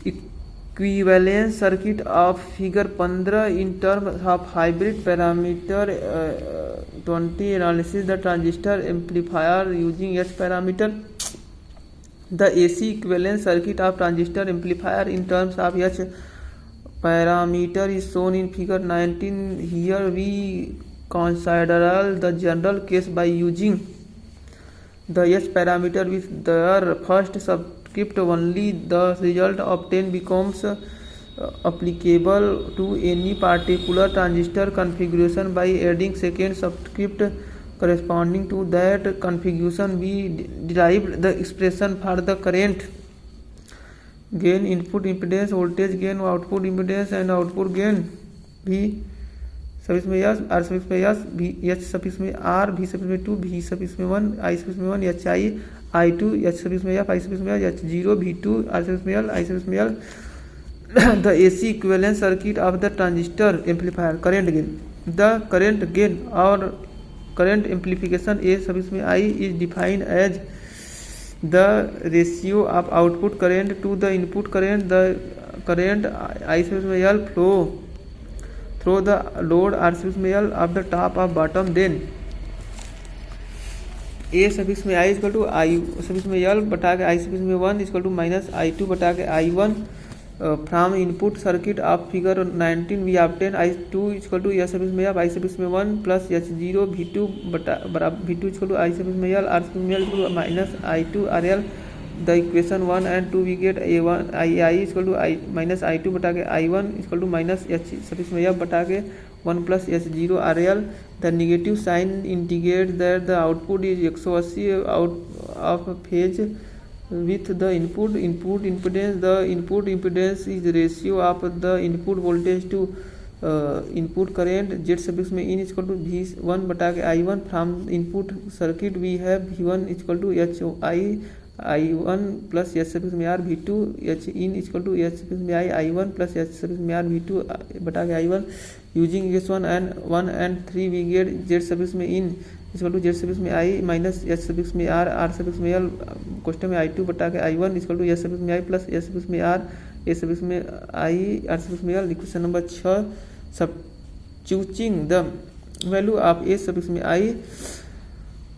Equivalent circuit of figure 15 in terms of hybrid parameter 20 analysis the transistor amplifier using H parameter. The AC equivalent circuit of transistor amplifier in terms of H parameter is shown in figure 19. Here we consider the general case by using the H parameter with their first subscript only. The result obtained becomes applicable to any particular transistor configuration by adding second subscript corresponding to that configuration. We derived the expression for the current gain, input impedance, voltage gain, output impedance and output gain. V suffix में S, आर suffix में S, भी H suffix में R, भी suffix में two, भी suffix में one, I suffix में one, H I, I two, H suffix में एफ, आई सफिक्स में एच जीरो, भी टू, आर सफिक्स में एल, आई सफिक्स में L. The AC equivalent circuit of the transistor amplifier current gain. The current gain or current amplification A suffix में I is defined as the ratio of output current to the input current. The current I suffix में L flow through the load R suffix में L of the top of bottom. Then A suffix में I equal to I suffix में L बटा के I suffix में 1 equal to minus I2 बटा के I1. From input circuit of figure 19 we obtain I2 equal to S suffix में F, I suffix में 1 plus H0 V2 बराबर V2 equal to I suffix में L, R suffix में L equal to minus I2 RL. The equation 1 and 2 we get A1 I equal to I minus I2 बटा के I1 equal to minus H suffix में F बटा के 1 plus H0 RL. The negative sign indicates that the output is 180 out of phase with the input impedance. The input impedance is the ratio of the input voltage to input current. Z suffix में in equal to V1 बटा के I1. From input circuit we have V1 equal to H I1 plus H suffix में R V2 H in equal to H suffix में I1 plus H suffix में R V2 बटा के I1. Using equation 1 and 3 we get Z suffix में in equal to Z suffix में I minus H suffix में R, R suffix में L question में I2 बटा के I1 equal to S suffix में आई प्लस एस सफिक्स में R, A suffix में आई, आर सफिक्स में L. Equation number 6 substituting the value of A suffix में I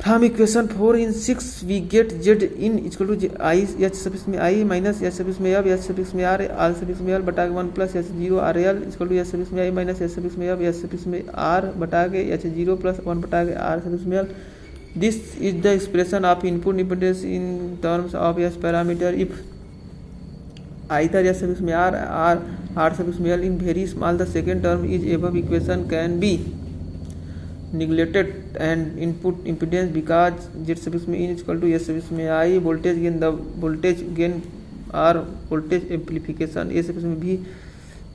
from equation 4 in 6 we get Z in equal to I H suffix में I minus H suffix में F, H suffix में R, R suffix में L बटा के 1 plus H0 RL equal to H suffix में I minus H suffix में F, H suffix में are बटा के H0 प्लस 1 बटा के आर सफिक्स में L. This is the expression of input impedance in terms of S parameter if either S suffix में R or R suffix में L in very small. The second term is above equation can be neglected and input impedance because Z suffix में in equal to S suffix में I. Voltage gain, the voltage gain or voltage amplification A suffix में भी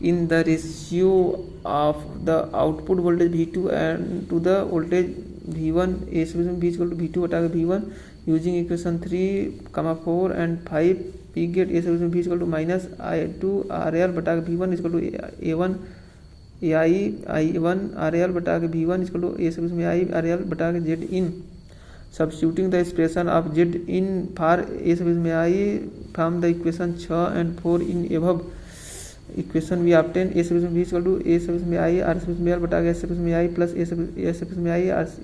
in the ratio of the output voltage V2 and to the voltage V1. A suffix में V equal to V2 बटा के V1. Using equation 3, 4 and 5 we get A suffix में V equal to minus I2 RL बटा के V1 equal to A1 AI I1 RL बटा के V1 equal to A suffix में I RL बटा के Z in. Substituting the expression of Z in for A suffix में I from the equation 6 and 4 in above equation भी obtain A suffix में V equal to A suffix में I, R suffix में L बटा के S suffix में I plus A suffix में I,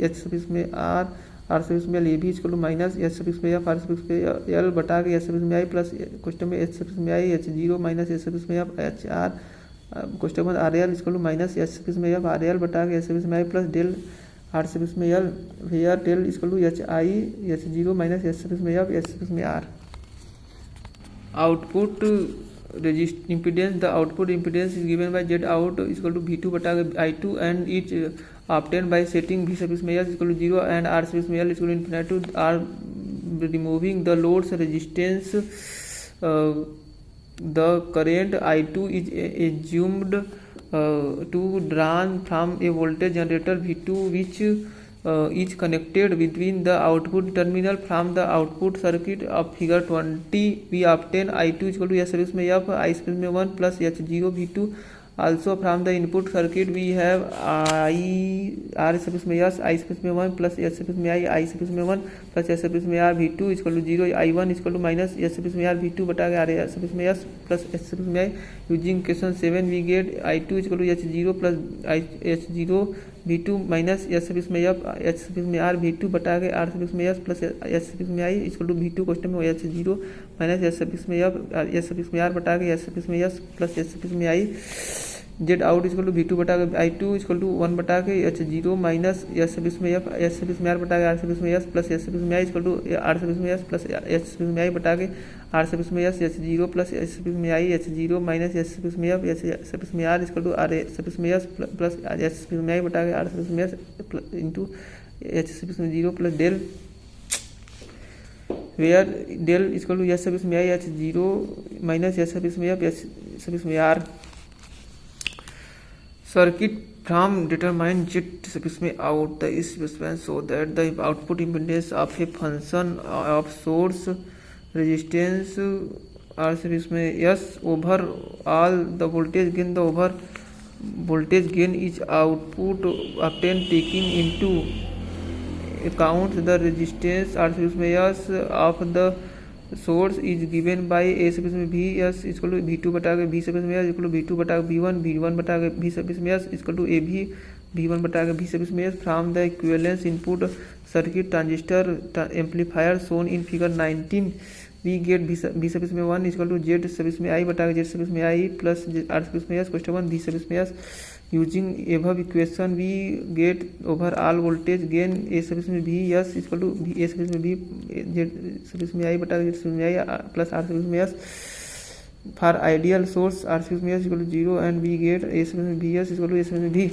H suffix में R, R सफिक्स में L A भी equal to minus H suffix में F, R सफिक्स में L बटा के S सफिक्स में I प्लस क्वेश्चन में H सफिक्स में I H0 minus H suffix में F H R क्वेश्चन में RL equal to minus H suffix में F RL बटा के S सफिक्स में I plus del R suffix में L where del equal to H I H0 minus H suffix में F S suffix में R. Output impedance, the output impedance is given by Z out is equal to V2 बटा I2 and each obtained by setting V suffix में S is equal to 0 and R suffix में L is equal to infinity. R removing the load's resistance, the current I2 is assumed to drawn from a voltage generator V2 which is connected between the output terminal. From the output circuit of figure 20 we obtain I2 equal to S suffix में F, I suffix में 1 plus H0 V2. Also from the input circuit we have I R suffix में S, I suffix में 1 plus S suffix में I suffix में 1 plus S suffix में R V2 equal to 0, I1 equal to minus S suffix में R V2 बटा के R suffix में S plus S suffix में I. Using question 7 we get I2 equal to H0 plus H0 V2 minus S suffix में F, H suffix में R V2 बटा के R suffix में S प्लस एच सफिक्स में I equal to V2 question में H0 minus S suffix में F, S suffix में R बटा के एस सफिक्स में S प्लस एच सफिक्स में I. Z out equal to V2 बटा के I2 इक्वल टू 1 बटा के H0 माइनस एस सफिक्स में F, एस सफिक्स में R बटा के R सफिक्स में S प्लस एस सफिक्स में I equal to R suffix में S प्लस एच सफिक्स में I बटा के R सफिक्स में S H0 plus H suffix में I H0 minus S suffix में F, एच सफिक्स में R equal to R suffix में S प्लस एच सफिक्स में I बटा के R सफिक्स में S इंटू एच सफिक्स में 0 plus del where del equal to S suffix में I H0 minus S suffix में F, H suffix में R. circuit from determine z में out the sequence so that the output impedance of a function of source resistance r series में s over all the voltage gain is output obtained taking into account the resistance r series में s of the source is given by A service में V S equal to V two बटा के V service में S equal to V two बटा V one बटा के V service में S equal to A V one बटा के वी सर्विस में S from the equivalence input circuit transistor amplifier shown in figure 19 we get V service में 1 equal to Z service में I बटा के जेड सर्विस में I plus R service में S question 1 V service में S using above equation we get overall voltage gain A service में V S equal to A service में V Z service में I बटा Z service में I plus R service में S for ideal source R service में S equal to 0 and we get A service में V S equal to A service में we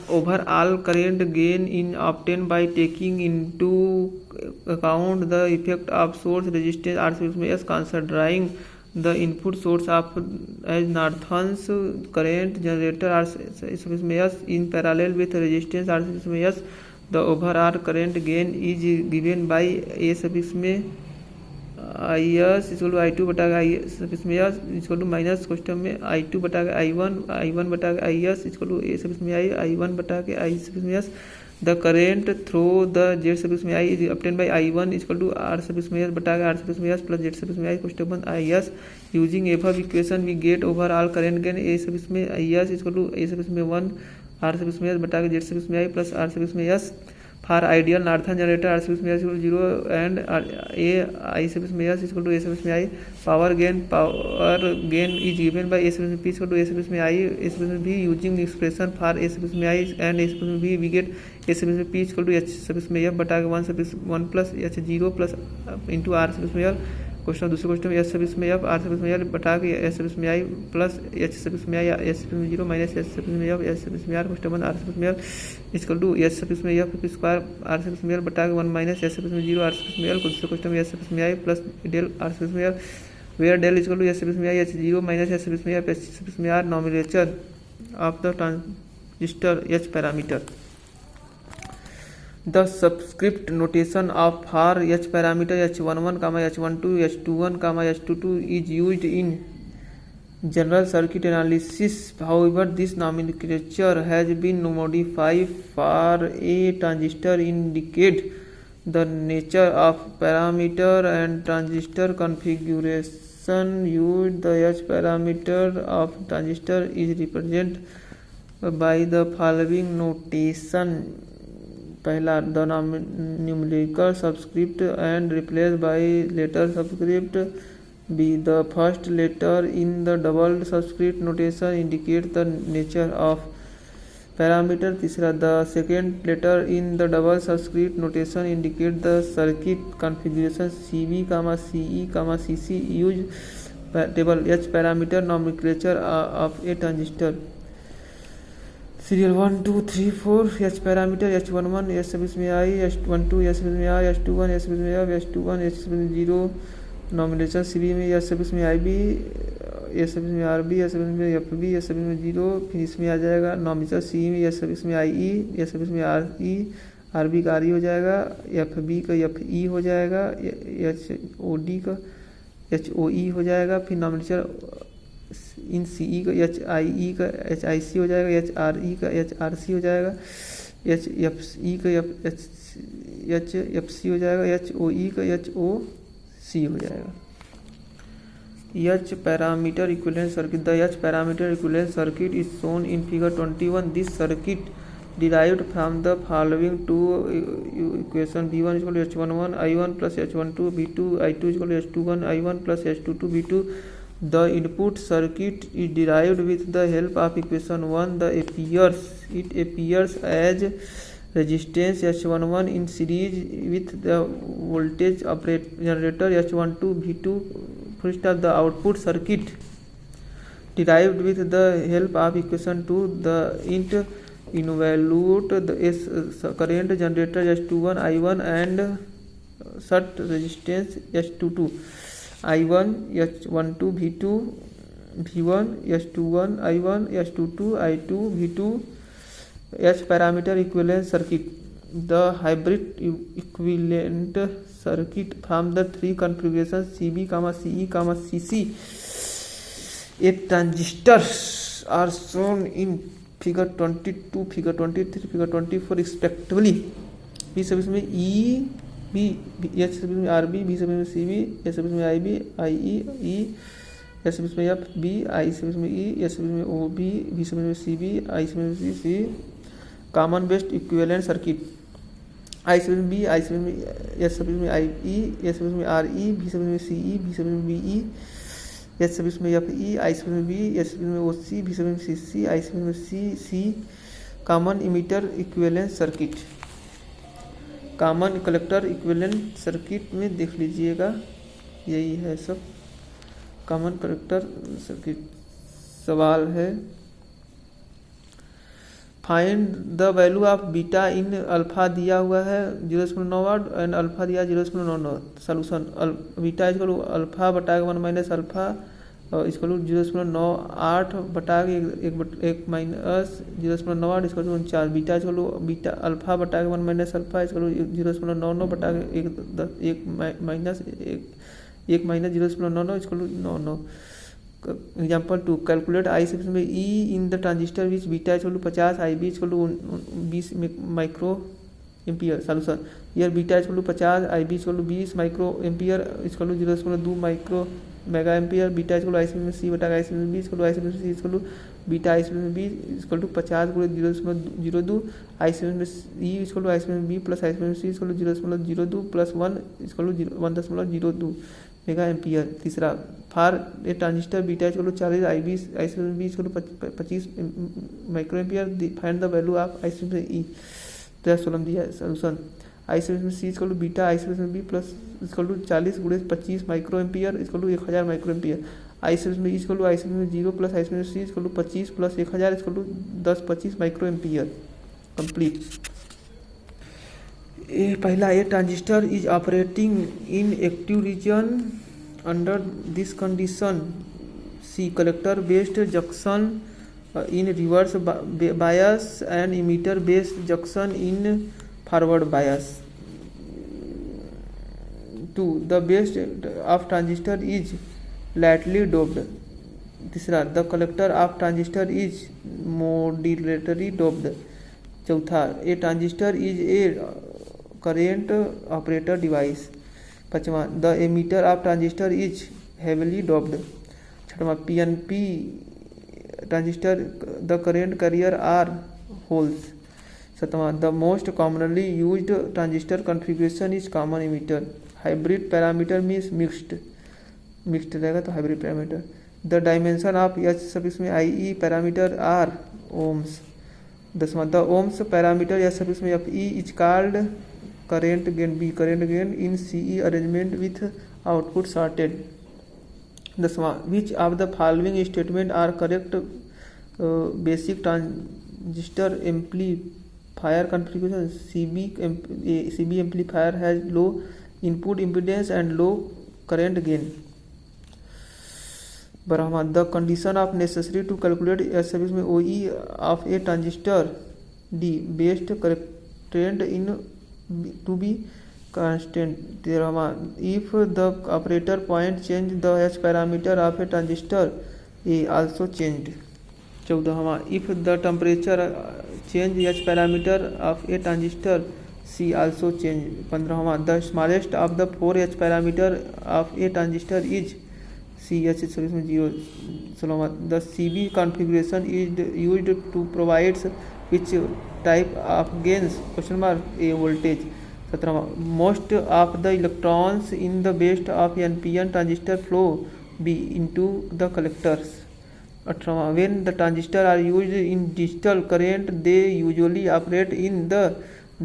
overall current gain in obtained by taking into account the effect of source resistance R series में S considering the input source of as Norton's current generator R series में S in parallel with resistance R series में S the overall current gain is given by A series में I S equal to I two बटा I service में S equal to minus question में I two बटा के I one बटा के I S equal to A service में I one बटा के आई सर्विस में S the current through the Z service में I is obtain by I one equal to R service में एस बटा के आर सर्विस में एस प्लस जेड सर्विस में I question one I S using above equation we get overall current gain A service में I S equal to A service में 1 R service में S बटा के Z service में I plus R service में S for ideal Norton generator R service में S equal to 0 and A I service में S equal to A service में I power gain is given by A service में P equal to A service में I A service में V using expression for A service में I and A service में V we get A service में P equal to H service में F बटा के 1 suffix 1 plus H 0 plus into R service में L question दूसरे question में S service में एफ आर सर्विस में एल बटा के एस सर्विस में आई प्लस एच सर्विस में आई एस सर्विस में 0 माइनस एच सर्विस में एफ एस सर्विस में आर क्वेश्चन 1 आर सर्विस में L equal to S service में एफ स्क्वायर आर सर्विस में एल बटा के 1 माइनस एस सर्विस में 0 आर सर्विस में एल दूसरे क्वेश्चन में एस सर्विस में I plus del R service में L where del equal to S service में I H 0 minus S service में एफ एच सर्विस में R nomenclature of the transistor H parameter The subscript notation of for H parameter H11, H12, H21, H22 is used in general circuit analysis. However, this nomenclature has been modified for a transistor indicate the nature of parameter and transistor configuration used. The H parameter of transistor is represented by the following notation. पहला the numerical subscript and replace by letter subscript B the first letter in the double subscript notation indicate the nature of parameter तीसरा the second letter in the double subscript notation indicate the circuit configuration C B CE C C use table H parameter nomenclature of a transistor serial 1 2 3 4 H parameter H11 S service में I H12 S service में आई H21 S service में आई H21 S service में 0 nomination CB में S service में IB S service में RB S service में FB S service में 0 फिर इसमें आ जाएगा नॉमिनेशन CE में एस सर्विस में IE एस सर्विस में RE RB का RE हो जाएगा FB का FE हो जाएगा HOD का HOE हो जाएगा फिर नॉमिनेशन इन CE का HIE का HIC हो जाएगा HRE का HRC हो जाएगा HFE का HFC हो जाएगा HOE का HOC हो जाएगा H parameter equivalent circuit. The H parameter equivalent circuit is shown in figure 21. This circuit derived from the following two equation: V1 is equal to H11 I1 plus H12 V2 I2 is equal to H21 I1 plus H22 V2. The input circuit is derived with the help of equation 1. It appears as resistance H11 in series with the voltage generator H12 V2. First of the output circuit derived with the help of equation 2. The int involute the current generator H21 I1 and short resistance H22. I1 S12 V2 V1 S21 I1 S22 I2 V2 H parameter equivalent circuit. The hybrid equivalent circuit from the three configurations CB, CE, CC. 8 transistors are shown in figure 22, figure 23, figure 24 respectively. B सब इसमें E, B, H सब इसमें RB, B सब इसमें CB, S सब इसमें IB, IE, E, S सब इसमें F, B, I सब इसमें E, S सब इसमें OB, B सब इसमें CB, I सब इसमें C. Common based equivalent circuit. I सब इसमें B, I सब इसमें S सब इसमें IE, S सब इसमें RE, B सब इसमें CE, B सब इसमें BE, S सब इसमें FE, I सब इसमें B, S सब इसमें OC, B सब इसमें CC, I सब इसमें C. Common emitter equivalent circuit. Common collector equivalent circuit में देख लीजिएगा, यही है सब कॉमन कलेक्टर सर्किट. सवाल है find the value of beta in alpha दिया हुआ है 0.9 एंड अल्फा दिया 0.99. सोल्यूशन बीटा इसको अल्फा बटा 1 माइनस अल्फा इसको 0.98 बटा एक माइनस 0.98 इसको 49. बीटा इसको बीटा अल्फा बटा 1 माइनस अल्फा इसको 0.99 बटा एक माइनस 0.99 इसको 99. एग्जाम्पल 2 कैलकुलेट आई सब इसमें E in the transistor which beta equal to 50 I B equal to 20 micro ampere. Solution here beta equal to 50 I B equal to 20 micro ampere equal to 0.2 micro mega ampere. Beta equal to I में C बटा आई में B equal to I में C equal to beta I में B equal to 50 गुणे 0.02 आई में E equal to I में B plus I में C equal to 0.02 plus 1 equal to 1.02 mega ampere. तीसरा for a transistor beta equal to 40 I B equal to 25 micro ampere. Find the value of I में E. तो सोलम दिया है. Solution I में C equal to beta I में B plus equal to 40 गुणे 25 micro ampere equal to 1000 micro ampere. I में equal to I में 0 प्लस आई में C equal to 25 plus 1000 equal to 10-25 micro ampere. Complete. पहला a transistor is operating in active region under this condition. C collector based junction in reverse bias and emitter based junction in forward bias. 2 the base of transistor is lightly doped. तीसरा the collector of transistor is moderately doped. चौथा a transistor is a current operator device. पांचवा the emitter of transistor is heavily doped. छठवां PNP transistor the current carrier are holes. सातवां the most commonly used transistor configuration is common emitter. hybrid parameter means mixed रहेगा तो hybrid parameter. the dimension of H सब इसमें IE parameter are ohms. 10वां the ohms parameter H सब इसमें FE is called current gain in CE arrangement with output sorted. 10वां which of the following statement are correct? Basic transistor amplifier configuration. CB amplifier has low input impedance and low current gain. 12वां the condition of necessary to calculate S service में OE of a transistor. The based current in to be constant. 13वां if the operator point change the H parameter of a transistor a also changed. 14वां if the temperature change H parameter of a transistor C also change. 15वां the smallest of the 4 H parameter of a transistor is C H 0. 16वां the CB configuration is used to provides which type of gains a voltage. 17वां most of the electrons in the best of NPN transistor flow be into the collectors. 18वां when the transistor are used in digital current they usually operate in the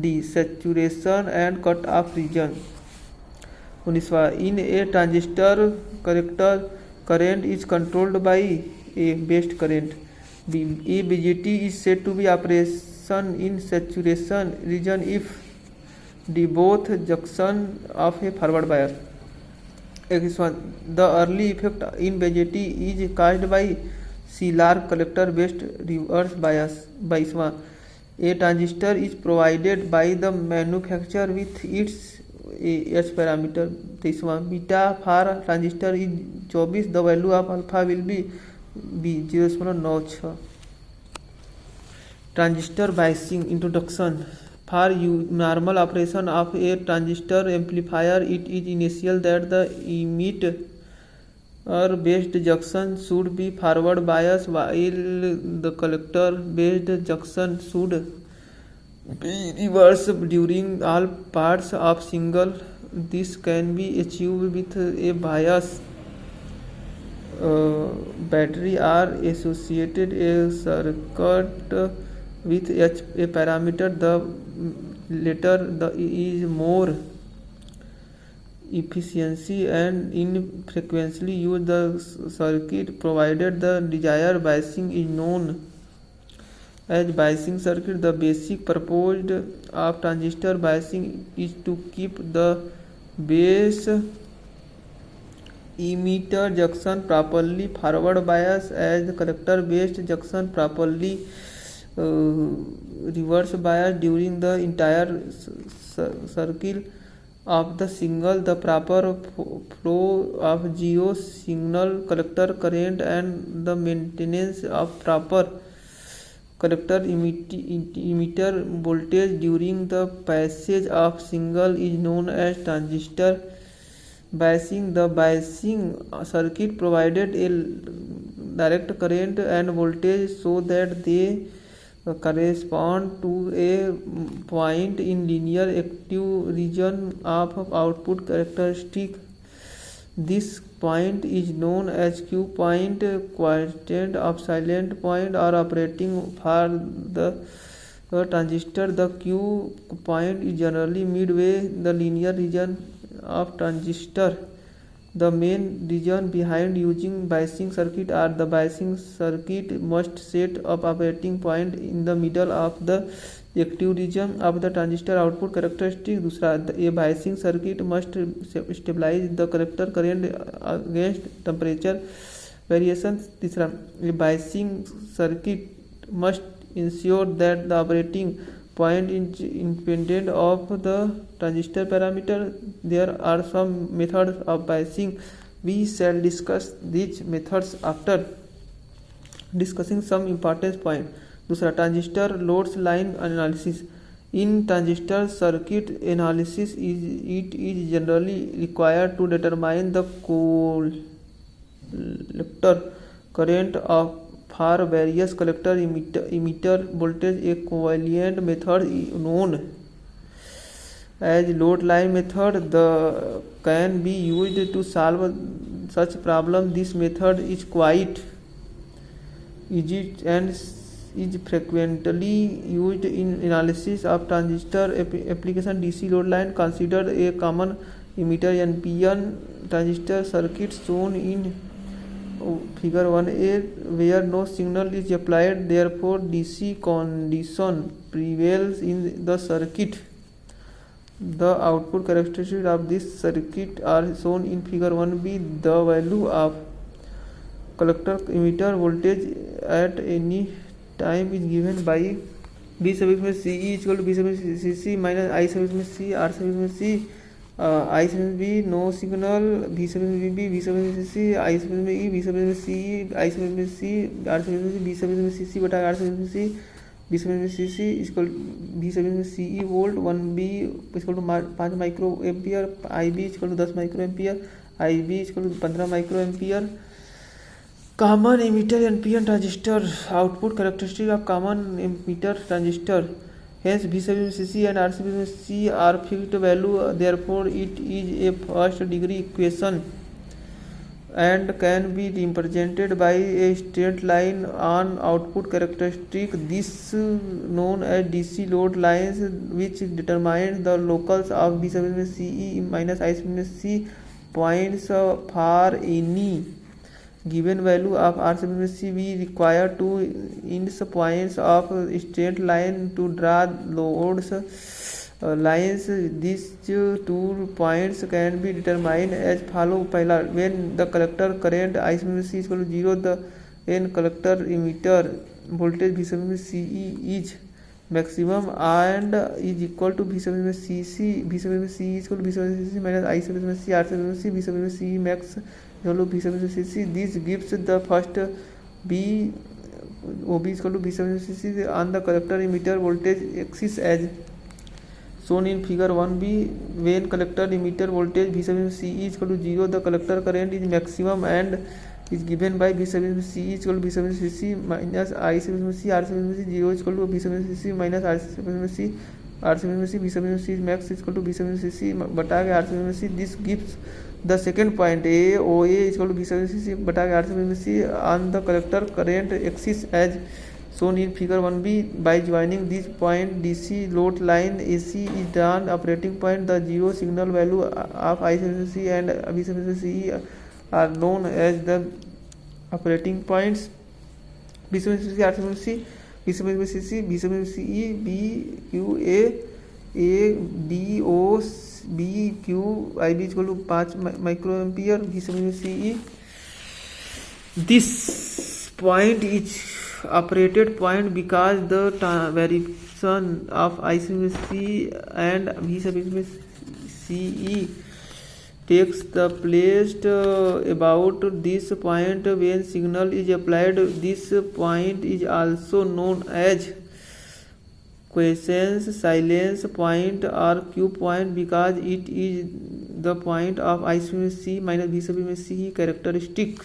desaturation and cut off region. 19वां in a transistor collector current is controlled by a based current. A BJT is said to be operation in saturation region if the both junction of a forward bias. The early effect in BJT is caused by C-lark collector-based reverse bias. 22. A transistor is provided by the manufacturer with its H parameter. 23. Beta for transistor is 24. The value of alpha will be 0.96. Transistor biasing introduction. For normal operation of a transistor amplifier, it is essential that the emitter-based junction should be forward biased while the collector-based junction should be reverse during all parts of signal. This can be achieved with a bias battery or associated a circuit with H a parameter. The latter is more efficiency and infrequently use the circuit provided the desired biasing is known as biasing circuit. The basic purpose of transistor biasing is to keep the base emitter junction properly forward biased as the collector based junction properly reverse bias during the entire cycle of the signal. The proper flow of zero signal collector current and the maintenance of proper collector emitter voltage during the passage of signal is known as transistor biasing. The biasing circuit provided a direct current and voltage so that they correspond to a point in linear active region of output characteristic. This point is known as Q point, quotient of silent point or operating for the transistor. The Q point is generally midway the linear region of transistor. The main reason behind using biasing circuit are the biasing circuit must set up operating point in the middle of the active region of the transistor output characteristic. दूसरा, a biasing circuit must stabilize the collector current against temperature variations. तीसरा, a biasing circuit must ensure that the operating point is independent of the transistor parameter. There are some methods of biasing. We shall discuss these methods after discussing some important point. दूसरा, transistor loads line analysis. In transistor circuit analysis it is generally required to determine the collector current for various collector emitter voltage. A equivalent method known as load line method can be used to solve such problem. This method is quite easy and is frequently used in analysis of transistor application. DC load line considered a common emitter NPN transistor circuit shown in figure 1a where no signal is applied, therefore DC condition prevails in the circuit. The output characteristics of this circuit are shown in figure 1b. The value of collector emitter voltage at any time is given by B sub में C E equal to B sub C minus I sub में C R sub में C I sub B no signal B sub में B sub में C I sub में E B sub में C I sub में C R sub में B sub में C बटा R sub में C B sub में C equal B sub में C E volt 1B equal to 5 micro ampere IB equal to 10 micro ampere IB equal to 15 micro ampere. Common emitter NPN transistor output characteristic of common emitter transistor. Hence B sub C and R sub C are fixed value. Therefore, it is a first degree equation and can be represented by a straight line on output characteristic. This known as DC load lines, which determines the locals of B sub C minus I sub C points for any given value of R sub C. We require two ends points of straight line to draw loads lines. These 2 points can be determined as follow. पहला, when the collector current I sub C is equal to 0, the n collector emitter voltage V sub CE is maximum and is equal to V sub CC. V sub CE is equal to V sub CC minus I sub C R sub C. V sub CE max equal to V sub CC. This gives the first B OB is equal to V sub CC on the collector emitter voltage axis as shown in figure 1b. When collector emitter voltage V sub CE is equal to 0, the collector current is maximum and is given by V sub CE is equal to V sub CC minus I sub C R sub C. 0 is equal to V sub CC minus R sub C R sub C. V sub C max is equal to V sub CC बटा के R sub C. This gives the second point A OA is equal to V sub CC बटा के R sub C on the collector current axis as shown in figure 1b. By joining this point DC load line AC is the operating point. The zero signal value of I sub C and V sub CE are known as the operating points. V sub C R sub C V sub CC V sub CE B Q A D O B Q IB is equal to 5 microampere. V sub CE. This point is operated point because the variation of I sub C and V sub CE takes the place about this point when signal is applied. This point is also known as quiescence, silence point or Q point because it is the point of I sub C minus V sub CE characteristic.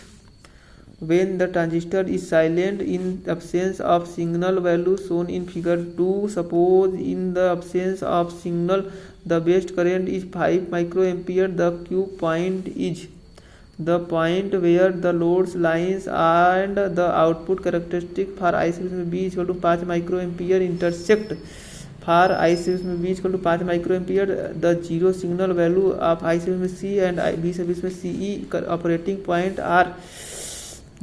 When the transistor is silent in absence of signal value shown in figure 2, suppose in the absence of signal the base current is 5 microampere. The Q point is the point where the loads lines and the output characteristic for I sub B is equal to 5 microampere intersect. For I sub B is equal to 5 microampere, the zero signal value of I sub C and V sub CE operating point are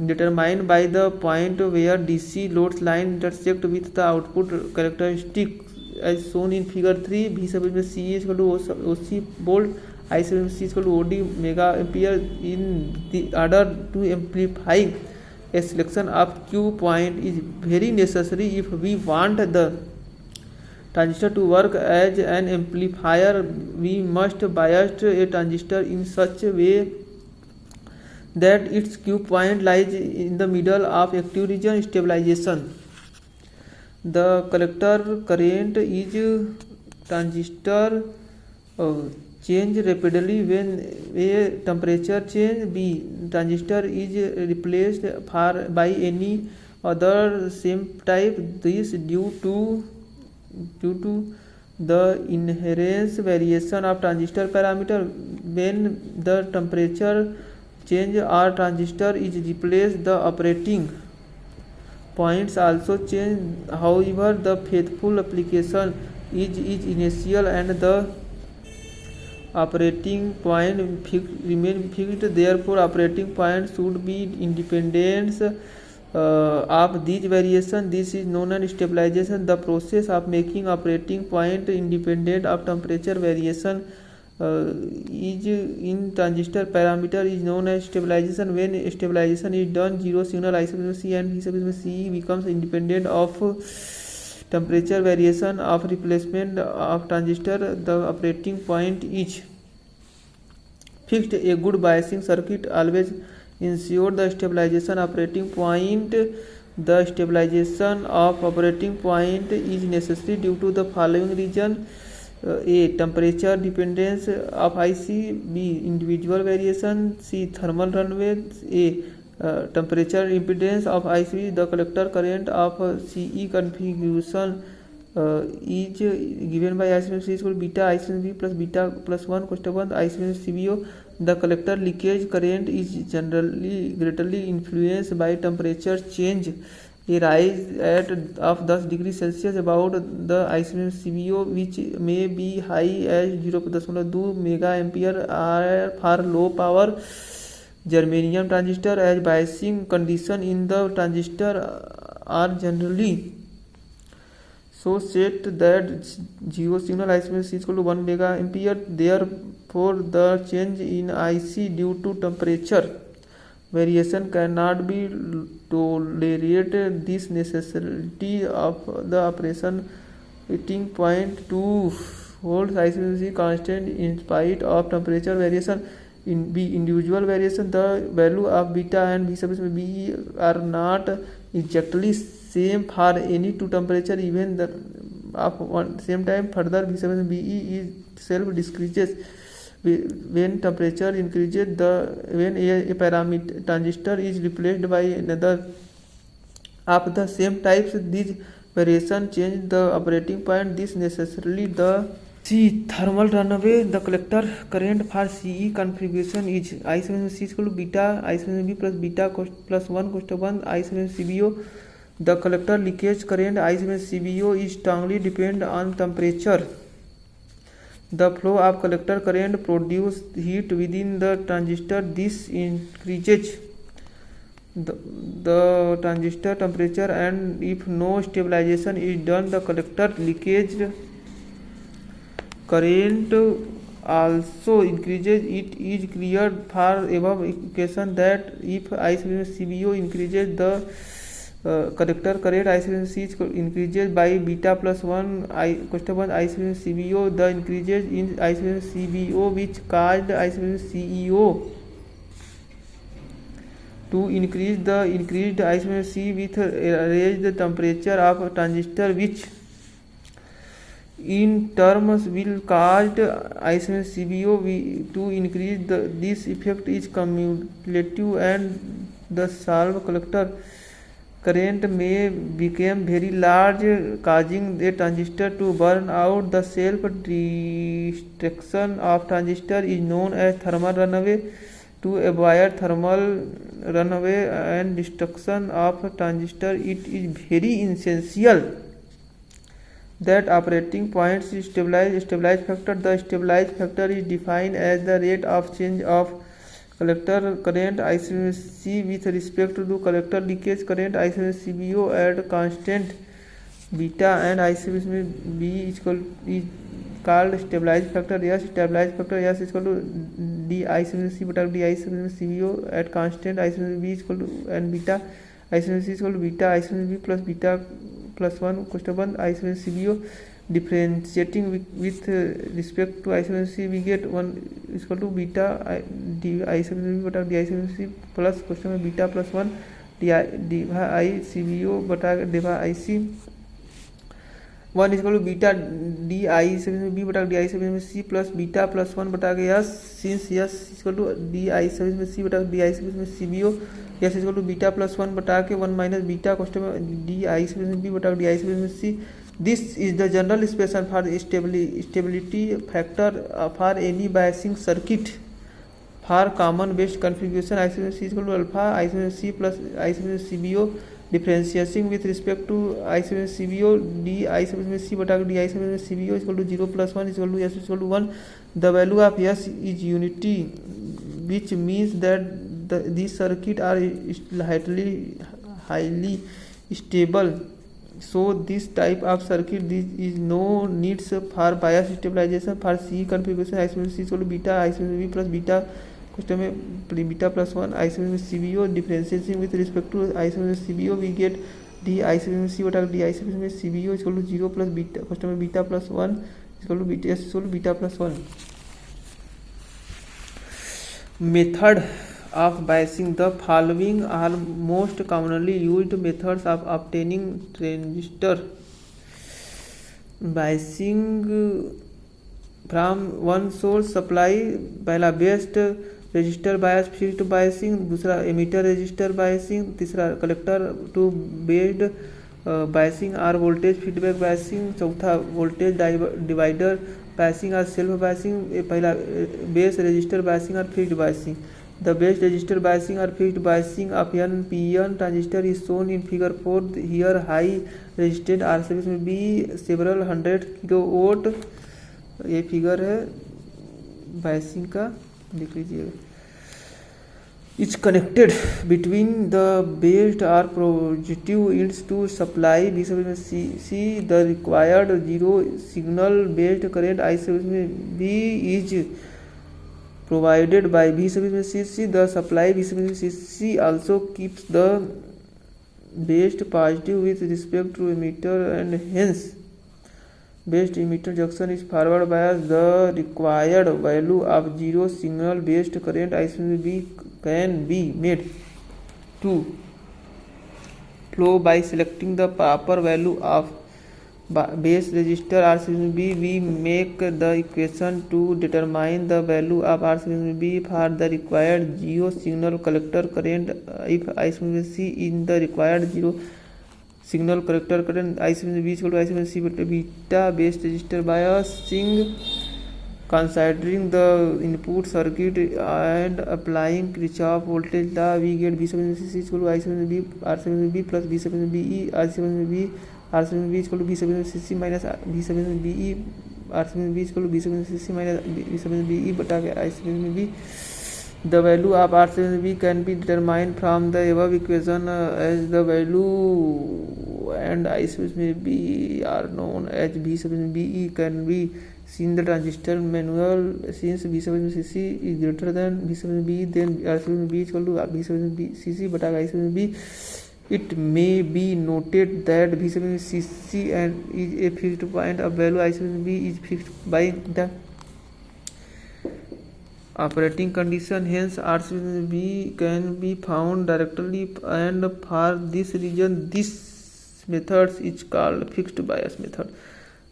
determined by the point where DC loads line intersect with the output characteristic as shown in figure 3. V sub CE is equal to OC volt, I sub C is equal to OD mega ampere. In the order to amplify a selection of Q point is very necessary if we want the transistor to work as an amplifier. We must bias a transistor in such a way that its Q point lies in the middle of active region. Stabilization. The collector current is transistor change rapidly when a temperature change. B. Transistor is replaced by any other same type. This due to the inherent variation of transistor parameter. When the temperature change or transistor is replaced, the operating points also change. However, the faithful application is initial and the operating point remain fixed. Therefore, operating point should be independent of these variation. This is known as stabilization. The process of making operating point independent of temperature variation is in transistor parameter is known as stabilization. When stabilization is done, zero signal I sub C and V sub CE becomes independent of temperature variation of replacement of transistor. The operating point is fixed. A good biasing circuit always ensure the stabilization operating point. The stabilization of operating point is necessary due to the following reason: A. Temperature dependence of IC. B. Individual variation. C. Thermal runway. A. Temperature impedance of IC. The collector current of CE configuration is given by I sub C equal to beta I sub B plus beta plus 1 question 1 I sub CBO. The collector leakage current is generally greatly influenced by temperature change. A rise at of 10 degrees Celsius about the I sub CBO, which may be high as 0.2 mega ampere, are for low power germanium transistor. As biasing condition in the transistor are generally so set that zero signal IC is equal to 1 mega ampere. Therefore, the change in IC due to temperature variation cannot be tolerated. This necessity of the operation operating point to hold IC constant in spite of temperature variation. In B individual variation, the value of beta and B sub B are not exactly same for any two temperature. Even the of one same time, further B sub B is self decreases when temperature increases. When a parameter transistor is replaced by another of the same types, these variation change the operating point. This necessarily the C. Thermal runaway. The collector current for CE configuration is I sub C equal to beta I sub B plus beta plus 1 I sub CBO. The collector leakage current I sub CBO is strongly depend on temperature. The flow of collector current produces heat within the transistor. This increases the transistor temperature, and if no stabilization is done, the collector leakage current also increases. It is clear for above equation that if I sub CBO increases, the collector current I sub C increases by beta plus 1 I sub CBO. The increases in I sub CBO which caused I sub CEO to increase. The increased I sub C with raised temperature of transistor, which in terms will cause I sub CBO to increase. This effect is cumulative, and the solve collector current may become very large, causing the transistor to burn out. The self destruction of transistor is known as thermal runaway. To avoid thermal runaway and destruction of transistor, it is very essential that operating points is stabilized factor. The stabilized factor is defined as the rate of change of collector current I sub C with respect to collector leakage current I sub CBO at constant beta, and I sub B is called stabilized factor S. Stabilized factor S is equal to d I sub C beta d I sub CBO at constant I sub B is equal to and beta I sub C is equal to beta I sub B plus beta plus 1 I sub CBO. Differentiating with respect to I sub C, we get 1 is equal to beta d I sub B beta d I sub C plus beta plus 1 d I CBO beta diva IC. 1 is equal to beta d I sub B beta d I sub C plus beta plus 1 बटा के S. Since S is equal to d I sub C बटा d I sub CBO, S is equal to beta plus 1 बटा के 1 minus beta d I sub B बटा d I sub C. This is the general expression for stability factor for any biasing circuit. For common based configuration, I sub C is equal to alpha I sub C plus I sub CBO. Differentiating with respect to I sub CBO, d I sub C बटा d I sub CBO is equal to 0 plus 1 is equal to S is equal to 1. The value of S is unity, which means that these circuits are highly stable. So this type of circuit, there is no needs for bias stabilization. For C configuration, I sub C is equal to beta I sub B plus beta beta plus 1 I sub CBO. Differentiating with respect to I sub CBO, we get d I sub C beta d I sub CBO is equal to 0 plus beta plus 1 is equal to beta S is equal to beta plus 1. Method of biasing. The following are most commonly used methods of obtaining transistor biasing from one source supply. पहला best register बायस fixed biasing, दूसरा ammeter register biasing, तीसरा collector to based biasing और voltage feedback biasing, चौथा voltage divider biasing और self biasing, पहला base register biasing और fixed biasing. The base resistor biasing or fixed biasing of NPN transistor is shown in figure 4. Here high resisted RCB में भी several hundred kilowatt ये figure है biasing का, देख लीजिएगा. is connected between the based or positive ends to supply B sub में C the required zero signal based current I sub में B is provided by B sub में C the supply B sub में C also keeps the based positive with respect to emitter and hence based emitter junction is forward bias. The required value of zero signal based current I sub B can be made to flow by selecting the proper value of base resistor RCB. We make the equation to determine the value of RCB for the required zero signal collector current. If IC in the required zero signal collector current IC is equal to IC beta base resistor biasing. Considering the input circuit and applying Kirchhoff voltage law, we get B sub C is equal to I sub B R sub B plus B sub B E R sub B R sub B is equal to B sub C minus B sub B E R sub B is equal to B sub C minus B sub B E बटा के I sub B. The value of R sub B can be determined from the above equation as the value and I sub B are known as B sub B E can be seen the transistor manual. Since B sub C is greater than B sub B, then R sub B is equal to B sub B C बटा I sub B. It may be noted that B sub C and is a fixed point of value I sub B is fixed by the operating condition. Hence R sub B can be found directly, and for this reason this method is called fixed bias method.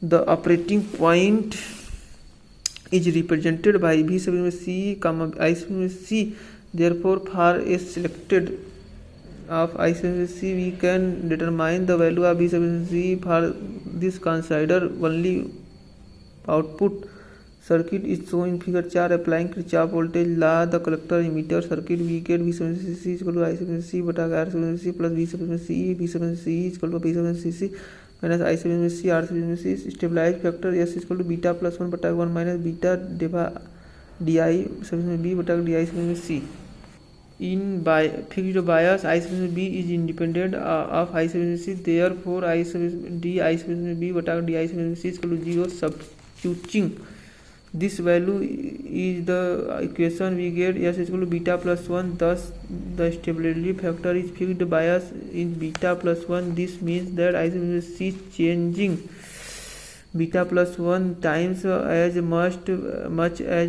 The operating point is represented by B sub C, I sub C. Therefore, for a selected of I sub C, we can determine the value of B sub C. For this, consider only output circuit is shown in figure 4. Applying Kirchhoff voltage law, the collector emitter circuit, we get B sub C is equal to I sub C बटा R sub C plus B sub C. B sub C is equal to B sub C minus I sub C R sub C. Stabilized factor S is equal to beta plus 1 बटा 1 minus beta di sub B बटा di sub C. In fixed bias, I sub B is independent of I sub C. Therefore, I sub D I sub B बटा di sub C is equal to 0. Substituting this value is the equation, we get S is equal to beta plus 1. Thus, the stability factor is fixed bias in beta plus 1. This means that I sub C is changing beta plus 1 times as much as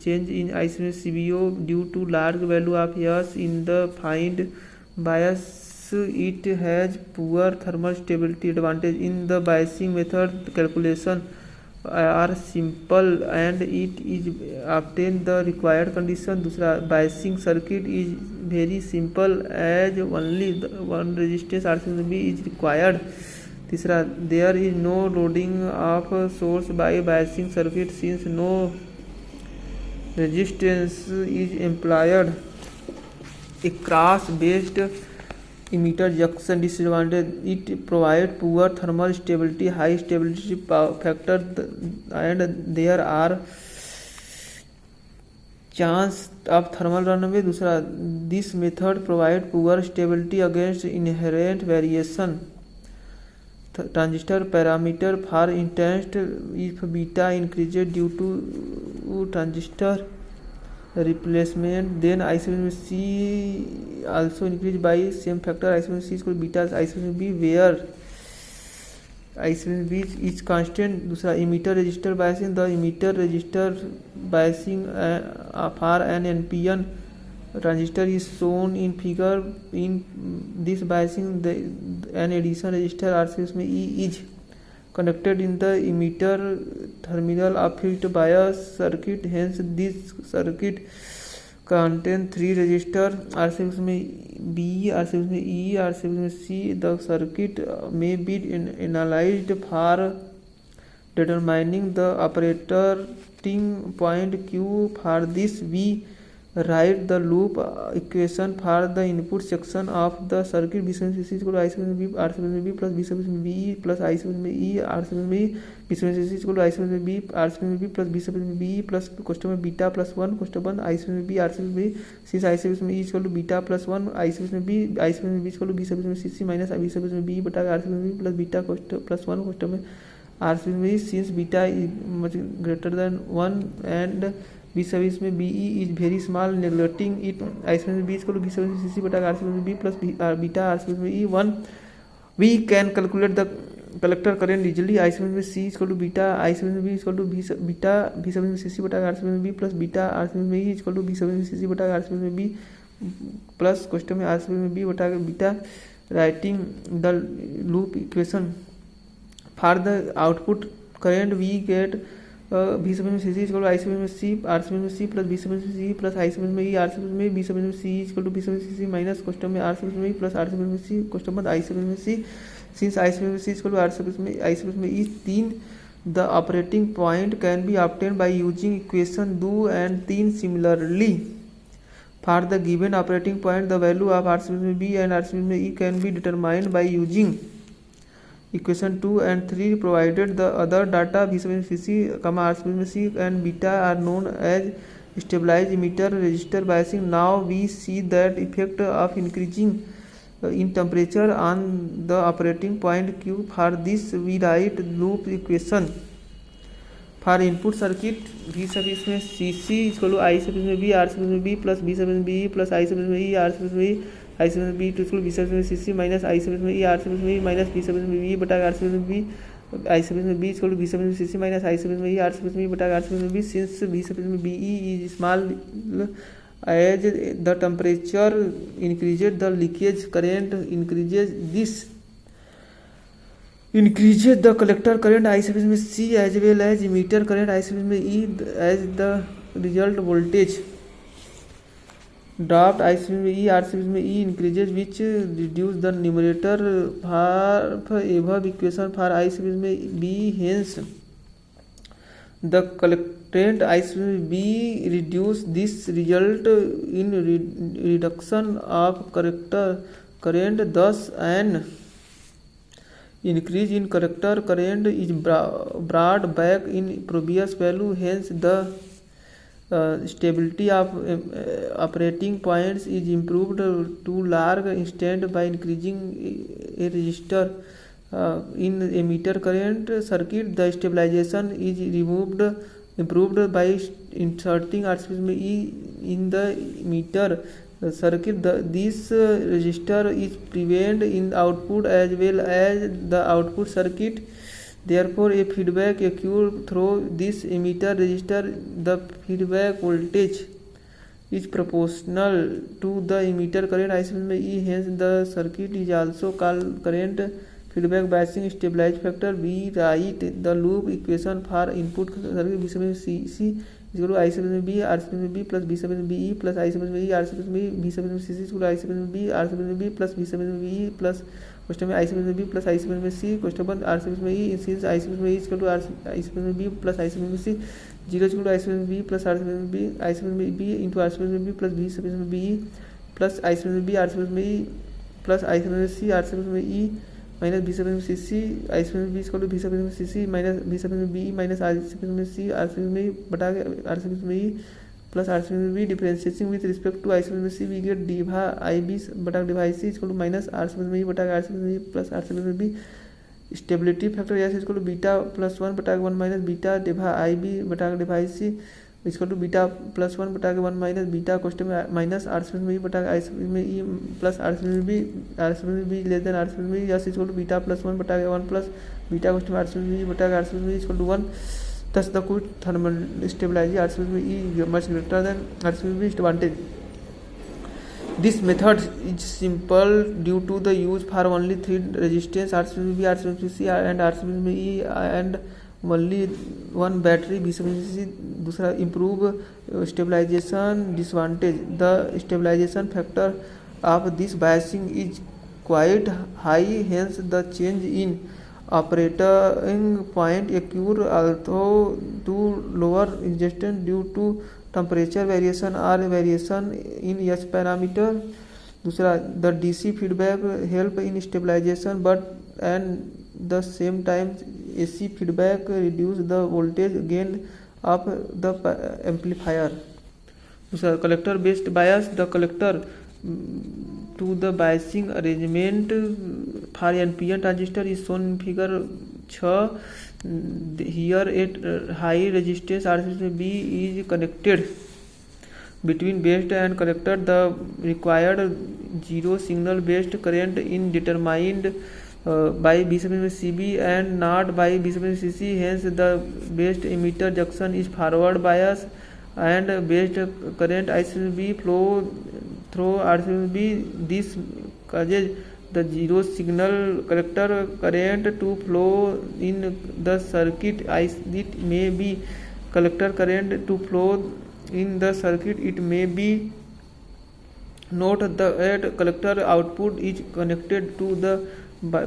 change in I sub CBO due to large value of S in the find bias. It has poor thermal stability advantage. In the biasing method, calculation are simple and it is obtain the required condition. दूसरा, biasing circuit is very simple as only one resistance RCB is required. तीसरा, there is no loading of source by biasing circuit since no resistance is employed. A cross-based emitter junction disadvantage, it provides poor thermal stability, high stability factor, and there are chance of thermal runaway. दूसरा, this method provides poor stability against inherent variation. Transistor parameter, for instance, if beta increases due to transistor replacement, then I sub C also increase by same factor. I sub C is equal to beta I sub B, where I sub B is constant. दूसरा, emitter resistor biasing, the emitter resistor biasing for an NPN transistor is shown in figure. In this biasing, an addition resistor RCS E is connected in the emitter terminal of fixed bias circuit. Hence, this circuit contains 3 resistors RCS B, RCS E, RCS C. The circuit may be analyzed for determining the operating point Q. For this, we Write the loop equation for the input section of the circuit. B sub C is equal to I sub B R sub B plus B sub B plus I sub E R sub B. B sub C is equal to I sub B R sub B plus B sub B plus question में beta plus 1 question 1 I sub B R sub B. Since I sub E is equal to beta plus 1 I sub B is equal to B sub C minus B sub B बटा R sub B plus beta plus 1 question में R sub B. Since beta is much greater than 1 and B sub में BE is very small, neglecting it, I sub B is equal to B sub CC बटा R sub B plus beta R sub E 1. We can calculate the collector current easily. I sub C is equal to beta I sub B is equal to beta B sub CC बटा R sub B plus beta R sub E is equal to B sub CC बटा R sub B plus question में R sub B बटा beta. Writing the loop equation for the output current we get B sub में C is equal to I sub में C R sub में C plus B sub में C plus I sub में E R sub में B sub में C is equal to B sub में C minus question में R sub में E plus R sub में C question में I sub में C. Since I sub में C is equal to R sub में I sub में E 3, the operating point can be obtained by using equation 2 and 3. Similarly, for the given operating point, the value of R sub में B and R sub में E can be determined by using equation 2 and 3 provided the other data B sub C, R sub C and beta are known as stabilized emitter resistor biasing. Now we see that effect of increasing in temperature on the operating point Q. For this we write loop equation for input circuit. B sub में CC is equal to I sub में B R sub में B plus B sub में B plus I sub में E R sub में E I sub में B to equal B sub में CC minus I sub में E R sub में E minus B sub में B बटा R sub में B I sub में B is equal to B sub में CC minus I sub में E R sub में E बटा R sub में B. Since B sub में BE is small, as the temperature increases the leakage current increases. This increases the collector current I sub में C as well as emitter current I sub में E. As the result, voltage dropped I sub में E R sub में E increases, which reduce the numerator for above equation for I sub में B. Hence the current I sub में B reduce. This result in reduction of collector current. Thus an increase in collector current is brought back in previous value. Hence the stability of operating points is improved to large extent by increasing a resistor in emitter current circuit. The stabilization is improved by inserting R sub में E in the emitter circuit. This resistor is present in output as well as the output circuit. Therefore, a feedback occurs through this emitter resistor. The feedback voltage is proportional to the emitter current I sub में E. Hence, the circuit is also called current feedback biasing stabilized factor. We write the loop equation for input circuit. B sub में C is equal to I sub में B R sub में B plus B sub में B plus I sub में E R sub में B. B sub में C is equal to I sub में B R sub में B plus B sub में B plus question में I sub में B plus I sub में C question में R sub में E. Since I sub में E is equal to I sub में B plus I sub में C, 0 is equal to I sub में B plus R sub में B I sub में B into R sub में B plus B sub में B plus I sub में B R sub में E plus I sub में C R sub में E minus B sub में CC I sub में B is equal to B sub में CC minus B sub में B minus R sub में C R sub में बटा R sub में E plus R sub में B. Differentiating with respect to I sub में C, we get diva IB बटा diva IC is equal to minus R sub में E बटा R sub में E plus R sub में B. Stability factor S is equal to beta plus 1 बटा 1 minus beta diva IB बटा diva IC is equal to beta plus 1 बटा 1 minus beta question में minus R sub में E बटा I sub में E plus R sub में B less than R sub में E. S is equal to beta plus 1 बटा 1 plus beta question में R sub में E बटा R sub में E is equal to 1. Thus the quick thermal stabilization R sub में E much greater than R sub में B advantage. This method is simple due to the use for only 3 resistance R sub में B R sub में C and R sub में E and only one battery B sub में C. दूसरा improve stabilization disadvantage. The stabilization factor of this biasing is quite high. Hence the change in operating point occur although to lower resistance due to temperature variation or variation in H parameter. दूसरा, the DC feedback help in stabilization but at the same time AC feedback reduce the voltage gain of the amplifier. दूसरा, collector based bias, the collector to the biasing arrangement for NPN transistor is shown in figure 6. Here at high resistance RCB is connected between base and collector. The required zero signal based current is determined by B sub CB and not by B sub CC. Hence the based emitter junction is forward bias and based current ICB flow through RCB. This causes the zero signal collector current to flow in the circuit. It may be collector current to flow in the circuit. It may be not that collector output is connected to the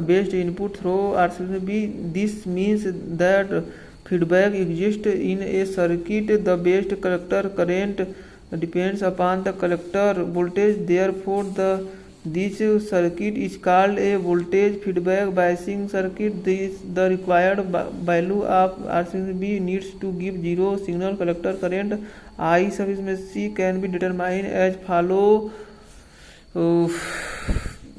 based input through RCB. This means that feedback exists in a circuit. The based collector current depends upon the collector voltage. Therefore, this circuit is called a voltage feedback biasing circuit. The required value of RCB needs to give zero signal collector current. I sub C can be determined as follow.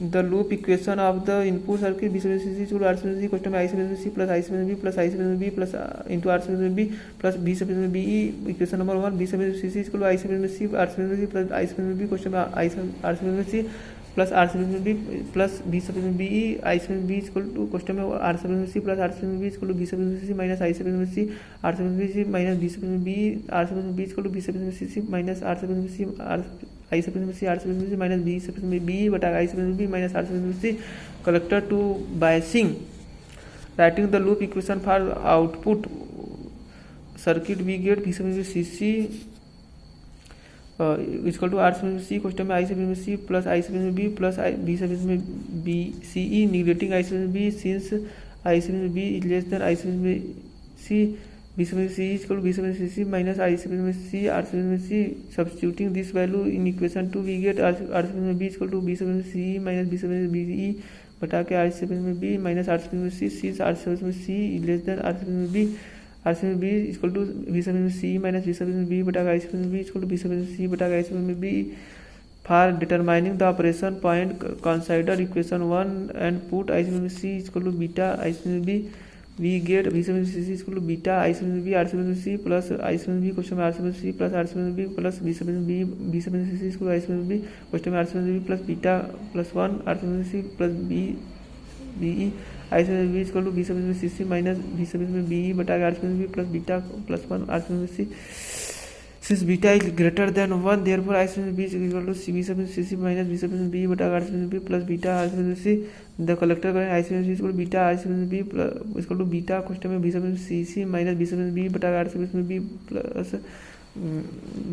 The loop equation of the input circuit B sub C equal to R sub C question I sub C plus I sub B plus I sub B plus into R sub B plus B sub B. Equation number 1, B sub C equal to I sub C R sub C plus I sub B question I sub R sub C plus R sub B plus B sub B. I sub B equal to question R sub C plus R sub B equal to B sub C minus I sub C R sub C minus B sub B. R sub B equal to B sub C minus R sub C I sub C R sub C minus B sub B बटा I sub B minus R sub C. Collector to biasing. Writing the loop equation for output circuit, we get B sub CC equal to R sub C question में I sub C plus I sub B plus B sub B CE neglecting I sub B since I sub B is less than I sub C. B sub C is equal to B sub C minus I sub C R sub C. Substituting this value in equation 2 we get R sub B is equal to B sub C minus B sub B बटा के R sub B minus R sub C since R sub C is less than R sub B. R sub B is equal to B sub C minus B sub B बटा के I sub B is equal to B sub C बटा के I sub B. For determining the operation point, consider equation 1 and put I sub C is equal to beta I sub B. We get B sub C is equal to beta I sub B R sub C plus I sub B question में R sub C plus R sub B plus B sub B. B sub C is equal to I sub B question में R sub B plus beta plus 1 R sub C plus B BE. I sub B is equal to B sub C minus B sub BE बटा के R sub B plus beta plus 1 R sub C. Since beta is greater than 1, therefore I sub B is equal to B sub C minus B sub B बटा के R sub B plus beta R sub C. The collector current I sub C is equal to beta I sub B plus is equal to beta question में B sub C minus B sub B बटा के R sub B plus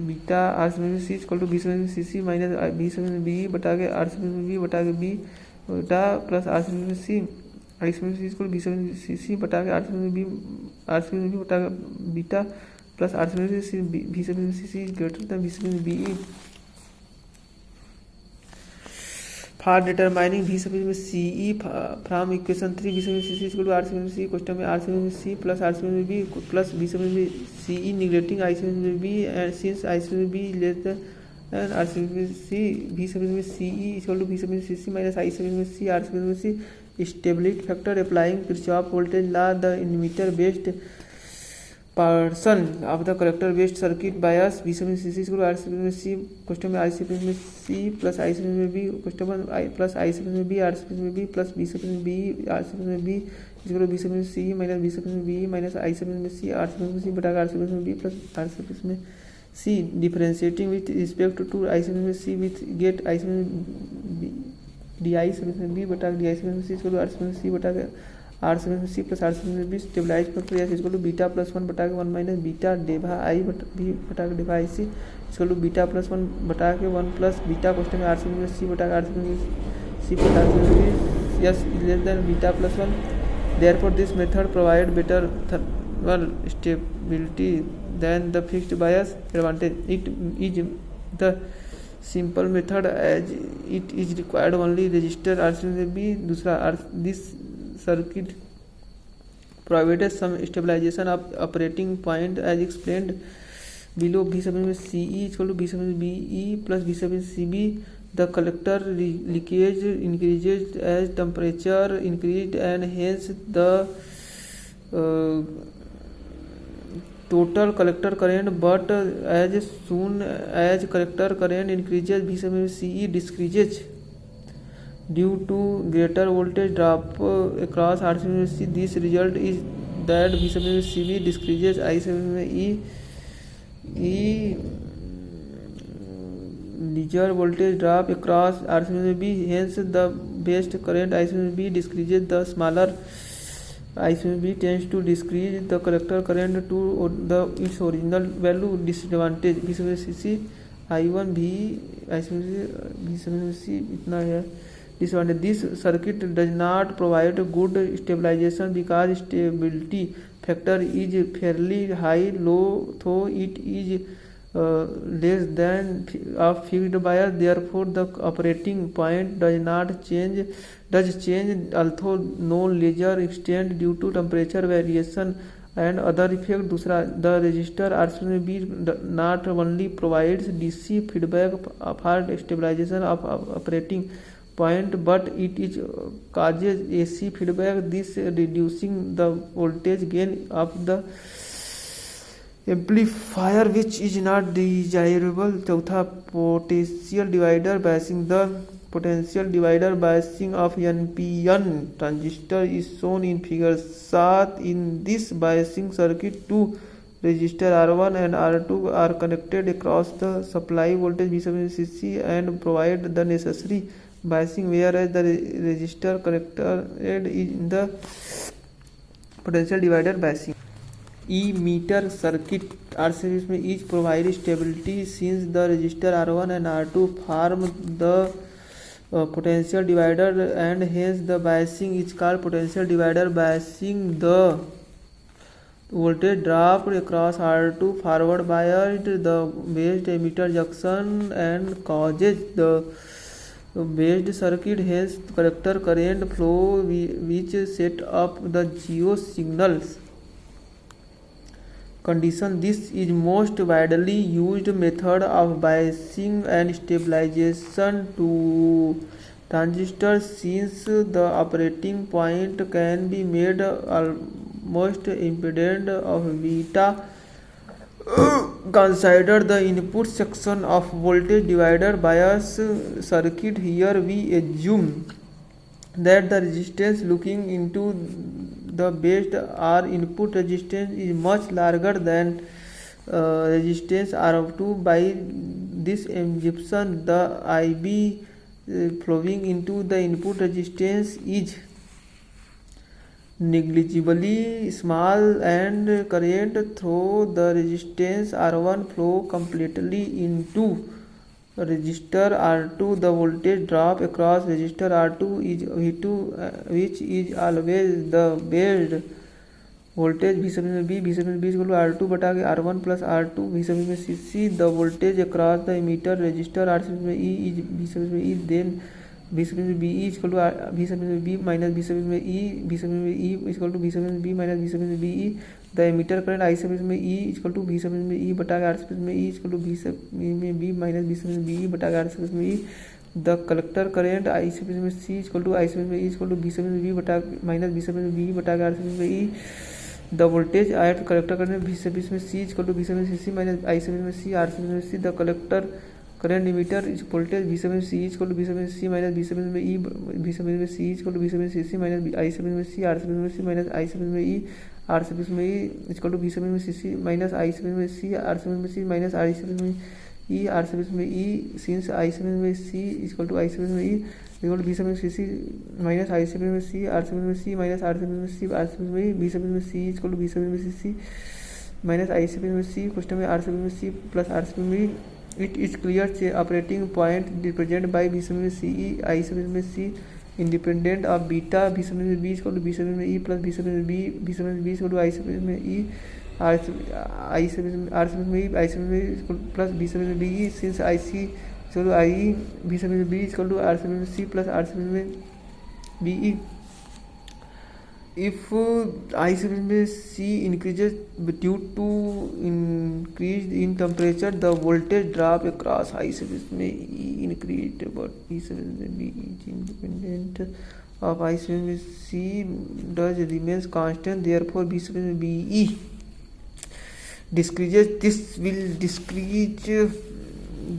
beta R sub C is equal to B sub C minus B sub B बटा के R sub B बटा के B बटा plus R sub C. I sub C is equal to B sub C बटा के R sub B बटा के beta plus R sub C. B sub C is greater than B sub BE. For determining B sub CE from equation 3, B sub C is equal to R sub C question में R sub C plus R sub B plus B sub CE neglecting I sub B and since I sub B is less than R sub C. B sub CE is equal to B sub CC minus I sub C R sub C. Stability factor applying Kirchhoff voltage law. The emitter based portion of the collector based circuit bias B sub C is equal to R sub C question में I sub C plus I sub B question में I plus I sub B R sub B plus B sub B R sub B is equal to B sub C minus B sub B minus I sub C R sub C बटा R sub B plus R sub C. Differentiating with respect to I sub C with get I sub B di sub B बटा di sub C is equal to R sub C बटा R sub C plus R sub B. Stabilized factor is equal to beta plus 1 बटा के 1 minus beta Debha I B बटा के डेभा IC is equal to beta plus 1 बटा के 1 plus beta question में R sub C बटा के R sub C plus R sub B yes less than beta plus 1 Therefore, this method provides better thermal stability than the fixed bias. Advantage: it is the simple method as it is required only resistor RCB. दूसरा, this circuit provided some stabilization of operating point as explained below. V sub CE is equal to V sub BE plus V sub CB. The collector leakage increases as temperature increased, and hence the total collector current. But as soon as collector current increases, V sub CE decreases due to greater voltage drop across RCC. This result is that V sub CB decreases I sub E larger voltage drop across RCB. Hence, the best current I sub B decreases. The smaller I sub B tends to decrease the collector current to its original value. Disadvantage: V sub CC I1 V I sub V sub C इतना है. Disadvantage: this circuit does not provide good stabilization because stability factor is fairly high, though it is less than of fixed bias. Therefore, the operating point does change, although no larger extent due to temperature variation and other effects. दूसरा, the resistor RCB not only provides DC feedback for stabilization of operating point, but it is causes AC feedback, this reducing the voltage gain of the amplifier, which is not desirable. चौथा, potential divider biasing. The potential divider biasing of NPN transistor is shown in figure 7. In this biasing circuit, two resistor R1 and R2 are connected across the supply voltage V sub CC and provide the necessary biasing, whereas the resistor connected in the potential divider biasing. Emitter circuit RCB में each provide stability since the resistor R1 and R2 form the potential divider, and hence the biasing is called potential divider biasing. The voltage dropped across R2 forward biased the based emitter junction and causes the based circuit. Hence, collector current flow which set up the zero signals condition. This is most widely used method of biasing and stabilization to transistors, since the operating point can be made almost independent of beta. Consider the input section of voltage divider bias circuit. Here we assume that the resistance looking into the based R input resistance is much larger than resistance R2. By this assumption, the IB flowing into the input resistance is negligibly small, and current through the resistance R1 flow completely into resistor R2. The voltage drop across resistor R2 is V2, which is always the based voltage V sub B. V sub B is equal to R2 बटा के R1 plus R2 V sub CC. The voltage across the emitter resistor R sub E is V sub E. Then V sub B is equal to V sub B minus V sub E. V sub E is equal to V sub B minus V sub BE. The emitter current I sub E is equal to V sub E बटा के R sub E is equal to V sub B minus V sub BE बटा के R sub E. The collector current I sub C is equal to I sub E is equal to V sub B बटा minus V sub BE बटा के R sub E. The voltage at collector current V sub C is equal to V sub CC minus I sub C R sub C. The collector current emitter is voltage V sub C is equal to V sub C minus V sub E. V sub C is equal to V sub CC minus I sub C R sub C minus I sub E. R sub E is equal to V sub CC minus I sub C R sub C minus I sub E. R sub E, since I sub C is equal to I sub E is equal to V sub CC minus I sub C R sub C minus R sub C R sub E. V sub C is equal to V sub CC minus I sub C question में R sub C plus R sub E. It is clear operating point represented by V sub CE I sub C independent of beta b sub में b equal to b sub में e plus b sub में b sub में b equal to I sub में e r sub में e I sub में equal plus b sub में b e since I c equal to I e b sub में b equal to r sub में c plus r sub में b e. If I sub में c increases due to increase in temperature, the voltage drop across I sub में e increased, but b sub में b is independent of I sub में c does remains constant. Therefore, b sub में b e decreases. This will decrease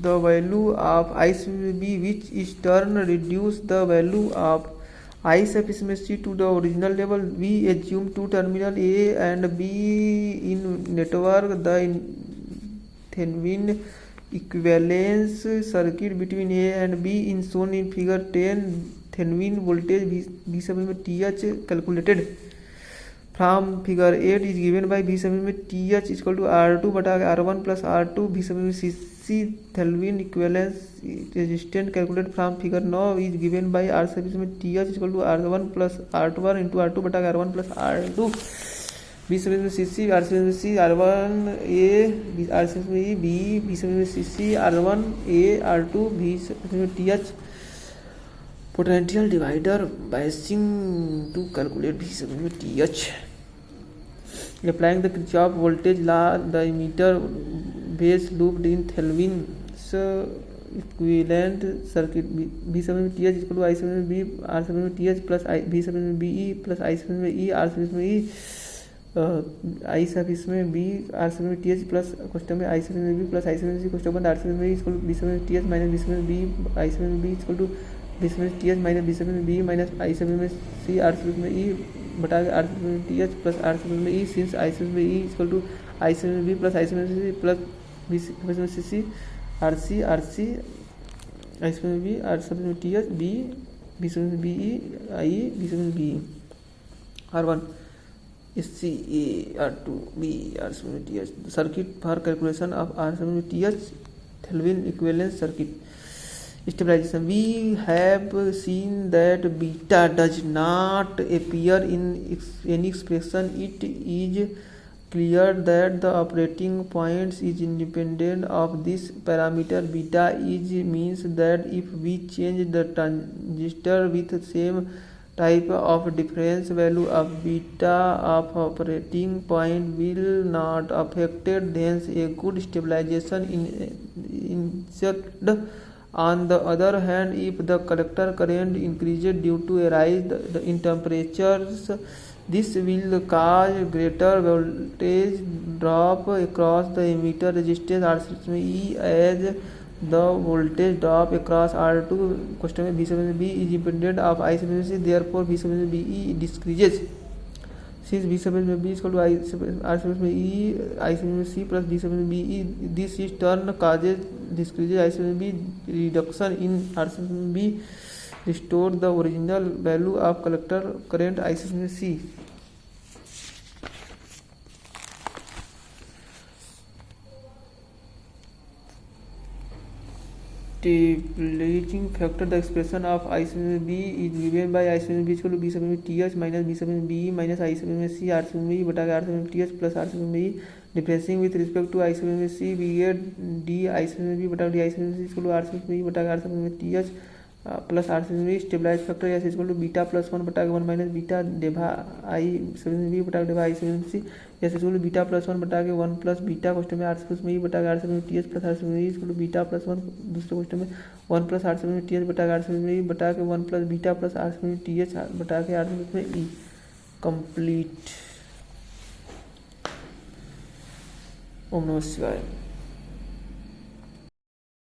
the value of I sub में b, which in turn reduce the value of I sub में c to the original level. We assume two terminal A and B in network. The Thevenin equivalence circuit between A and B is shown in figure 10. Thevenin voltage V sub में TH calculated from figure 8 is given by V sub में TH equal to R2 बटा R1 plus R2. V sub में CC Thevenin equivalence resistance calculated from figure 9 is given by R sub में TH equal to R1 plus R2 into R2 बटा R1 plus R2. V sub में CC R sub में C R1 A R sub में B V sub में CC R1 A R2 V sub में TH. Potential divider biasing to calculate V sub में TH. Applying the Kirchhoff voltage law, the emitter base looped in Thevenin's equivalent circuit V sub में TH equal to I sub में B R sub में TH plus V sub में BE plus I sub में E R sub में E I sub में B R sub में TH plus question में I sub में B plus I sub में C क्वेश्चन में R sub में E equal to B sub में TH minus B sub में B I sub में B equal to B sub में TH minus B sub में B minus I sub में C R sub में E बटा के R sub में TH plus R sub में E since I sub में E equal to I sub में B plus I sub में C plus B sub में CC RC I sub में B R sub में TH B sub में BE I B sub में BE R1 SC A R2 B R sub में TH. Circuit for calculation of R sub में TH Thevenin equivalence circuit. Stabilization. We have seen that beta does not appear in any expression. It is clear that the operating point is independent of this parameter. Beta is means that if we change the transistor with same type of difference, value of beta of operating point will not affected. Hence, a good stabilization inserted. On the other hand, if the collector current increases due to a rise in temperatures, this will cause greater voltage drop across the emitter resistance R sub में E as the voltage drop across R2 question में V sub में B is independent of I sub में C. Therefore, V sub में BE decreases. Since V sub में B equal to R sub में E I sub में C plus B sub में BE, this is turn causes decreases I sub में B reduction in R sub में B restore the original value of collector current I sub में C. Stabilizing factor. The expression of I sub में B is given by I sub में B equal to B sub में TH minus B sub में BE minus I sub में C R sub में E बटा के R sub में TH plus R sub में E. Differentiating with respect to I sub में C, we get D I sub में B बटा D I sub में C equal to R sub में E बटा के R sub में TH plus R sub में E. Stabilized factor S equal to beta plus 1 बटा के 1 minus beta Debha I sub में B बटा के डेभा I sub में C. S equal to beta plus 1 बटा के 1 plus beta क्वेश्चन में R sub में E बटा के R sub में TH plus R sub में E equal to beta plus 1 दूसरे क्वेश्चन में 1 plus R sub में TH बटा के R sub में E बटा के 1 plus beta plus R sub में TH बटा के R sub में E. कंप्लीट. ओम नमः शिवाय.